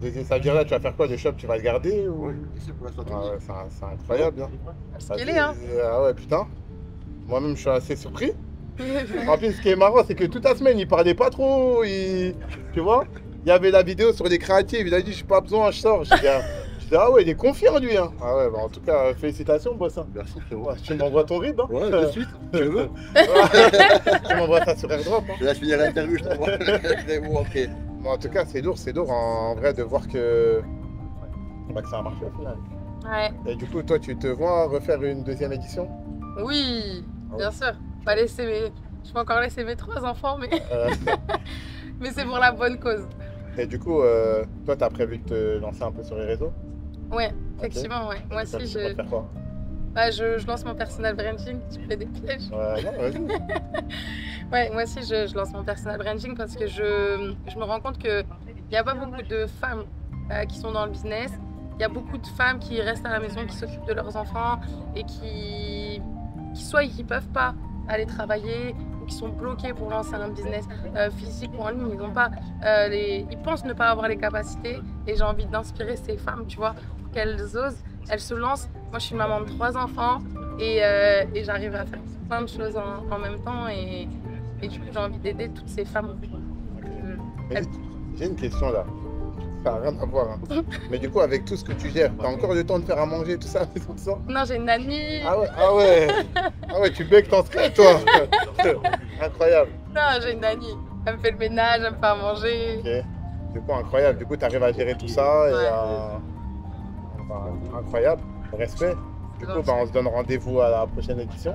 Deuxième, ça veut dire là, tu vas faire quoi? Le shop, tu vas le garder ou... Oui, c'est pour l'instant. Ah ouais, c'est incroyable. Hein. Qu'il est, hein. Ah ouais, putain. Moi-même, je suis assez surpris. En plus, ce qui est marrant, c'est que toute la semaine, il parlait pas trop. Tu vois? Il y avait la vidéo sur les créatives. Il a dit, je n'ai pas besoin, je sors. Je dis, ah ouais, il est confiant, lui. Hein. Ah ouais, bah, en tout cas, félicitations, boss. Merci, frérot. Ouais, tu m'envoies ton rib. Hein. Ouais, de suite, tu veux. Tu m'envoies ça sur AirDrop. Hein. Je laisse finir l'interview, je t'envoie. C'est bon, après. Bon, en tout cas, c'est lourd en vrai de voir que ça a marché au final. Ouais. Et du coup, toi, tu te vois refaire une deuxième édition? Oui, bien sûr. Pas laisser Je peux encore laisser mes 3 enfants, mais mais c'est pour la bonne cause. Et du coup, toi, tu as prévu de te lancer un peu sur les réseaux? Ouais, effectivement, ouais. Moi aussi, Tu vas faire quoi? Bah, je lance mon personal branding, tu fais des pièges. Ouais, non, vas-y. Ouais, moi aussi, je lance mon personal branding parce que je me rends compte qu'il n'y a pas beaucoup de femmes qui sont dans le business. Il y a beaucoup de femmes qui restent à la maison, qui s'occupent de leurs enfants et qui soit ils ne peuvent pas aller travailler ou qui sont bloqués pour lancer un business physique ou en ligne. Ils n'ont pas, ils pensent ne pas avoir les capacités et j'ai envie d'inspirer ces femmes, tu vois, pour qu'elles osent, elles se lancent. Moi, je suis maman de 3 enfants et j'arrive à faire plein de choses en même temps et du coup, j'ai envie d'aider toutes ces femmes. J'ai une question là. Ça n'a rien à voir. Hein. Mais du coup, avec tout ce que tu gères, t'as encore le temps de faire à manger, tout ça, tout ça? Non, j'ai une nanny. Ah ouais, tu becs ton secret, toi. Incroyable. Non, j'ai une nanny. Elle me fait le ménage, elle me fait à manger. Ok. Du coup, incroyable. Du coup, tu arrives à gérer tout ça. Et incroyable. Respect. Du coup, on se donne rendez-vous à la prochaine édition.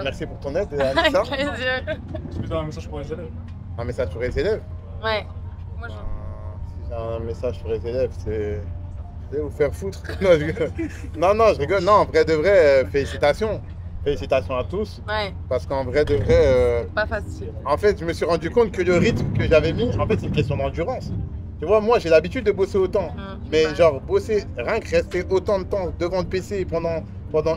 Merci pour ton aide, Anissa. Avec plaisir. Tu peux donner un message pour les élèves? Un message pour les élèves? Ouais. Moi, Si j'ai un message pour les élèves, c'est vous faire foutre. Non, je rigole. Non, en vrai de vrai, félicitations. Félicitations à tous. Ouais. Parce qu'en vrai de vrai... Pas facile. En fait, je me suis rendu compte que le rythme que j'avais mis, en fait, c'est une question d'endurance. Tu vois, moi, j'ai l'habitude de bosser autant. Mais genre, bosser, rien que rester autant de temps devant le PC pendant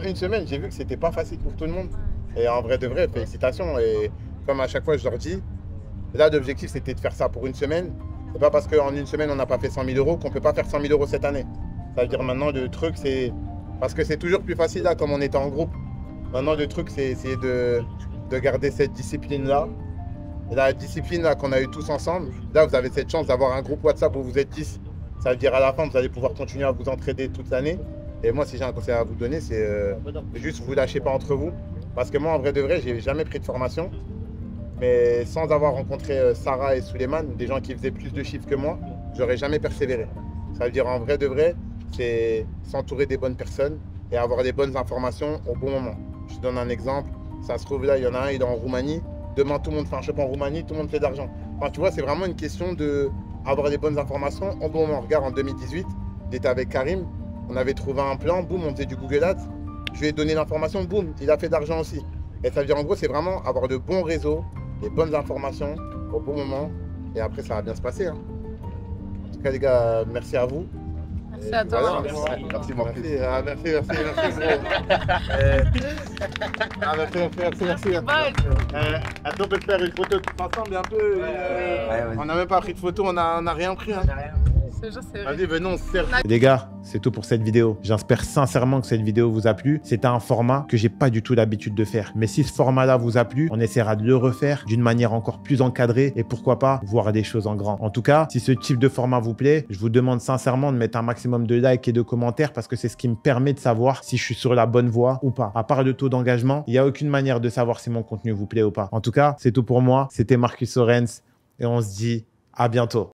une semaine, j'ai vu que c'était pas facile pour tout le monde. Et en vrai de vrai, félicitations. Et comme à chaque fois, je leur dis, là, l'objectif, c'était de faire ça pour une semaine. C'est pas parce qu'en une semaine, on n'a pas fait 100 000 € qu'on peut pas faire 100 000 € cette année. Ça veut dire maintenant, le truc, c'est... Parce que c'est toujours plus facile, là, comme on était en groupe. Maintenant, le truc, c'est essayer de garder cette discipline-là. Et la discipline là qu'on a eu tous ensemble, là, vous avez cette chance d'avoir un groupe WhatsApp où vous êtes 10. Ça veut dire à la fin, vous allez pouvoir continuer à vous entraider toute l'année. Et moi, si j'ai un conseil à vous donner, c'est juste vous lâchez pas entre vous. Parce que moi, en vrai de vrai, j'ai jamais pris de formation. Mais sans avoir rencontré Sarah et Suleiman, des gens qui faisaient plus de chiffres que moi, j'aurais jamais persévéré. Ça veut dire en vrai de vrai, c'est s'entourer des bonnes personnes et avoir les bonnes informations au bon moment. Je te donne un exemple. Ça se trouve là, il y en a un, il est en Roumanie. Demain, tout le monde fait un shop en Roumanie, tout le monde fait d'argent. Enfin, tu vois, c'est vraiment une question d'avoir les bonnes informations au bon moment. Regarde, en 2018, j'étais avec Karim, on avait trouvé un plan, boum, on faisait du Google Ads. Je lui ai donné l'information, boum, il a fait d'argent aussi. Et ça veut dire en gros, c'est vraiment avoir de bons réseaux, les bonnes informations au bon moment. Et après, ça va bien se passer. Hein. En tout cas, les gars, merci à vous. Merci à toi. Voilà, merci, Marcus. Merci. Merci. Est-ce qu'on peut faire une photo tous ensemble un peu? On n'a même pas pris de photo, on n'a rien pris. Hein. Vas-y, venez, on se sert. Les gars, c'est tout pour cette vidéo. J'espère sincèrement que cette vidéo vous a plu. C'est un format que j'ai pas du tout l'habitude de faire. Mais si ce format-là vous a plu, on essaiera de le refaire d'une manière encore plus encadrée et pourquoi pas voir des choses en grand. En tout cas, si ce type de format vous plaît, je vous demande sincèrement de mettre un maximum de likes et de commentaires parce que c'est ce qui me permet de savoir si je suis sur la bonne voie ou pas. À part le taux d'engagement, il n'y a aucune manière de savoir si mon contenu vous plaît ou pas. En tout cas, c'est tout pour moi. C'était Marcus Sorens et on se dit à bientôt.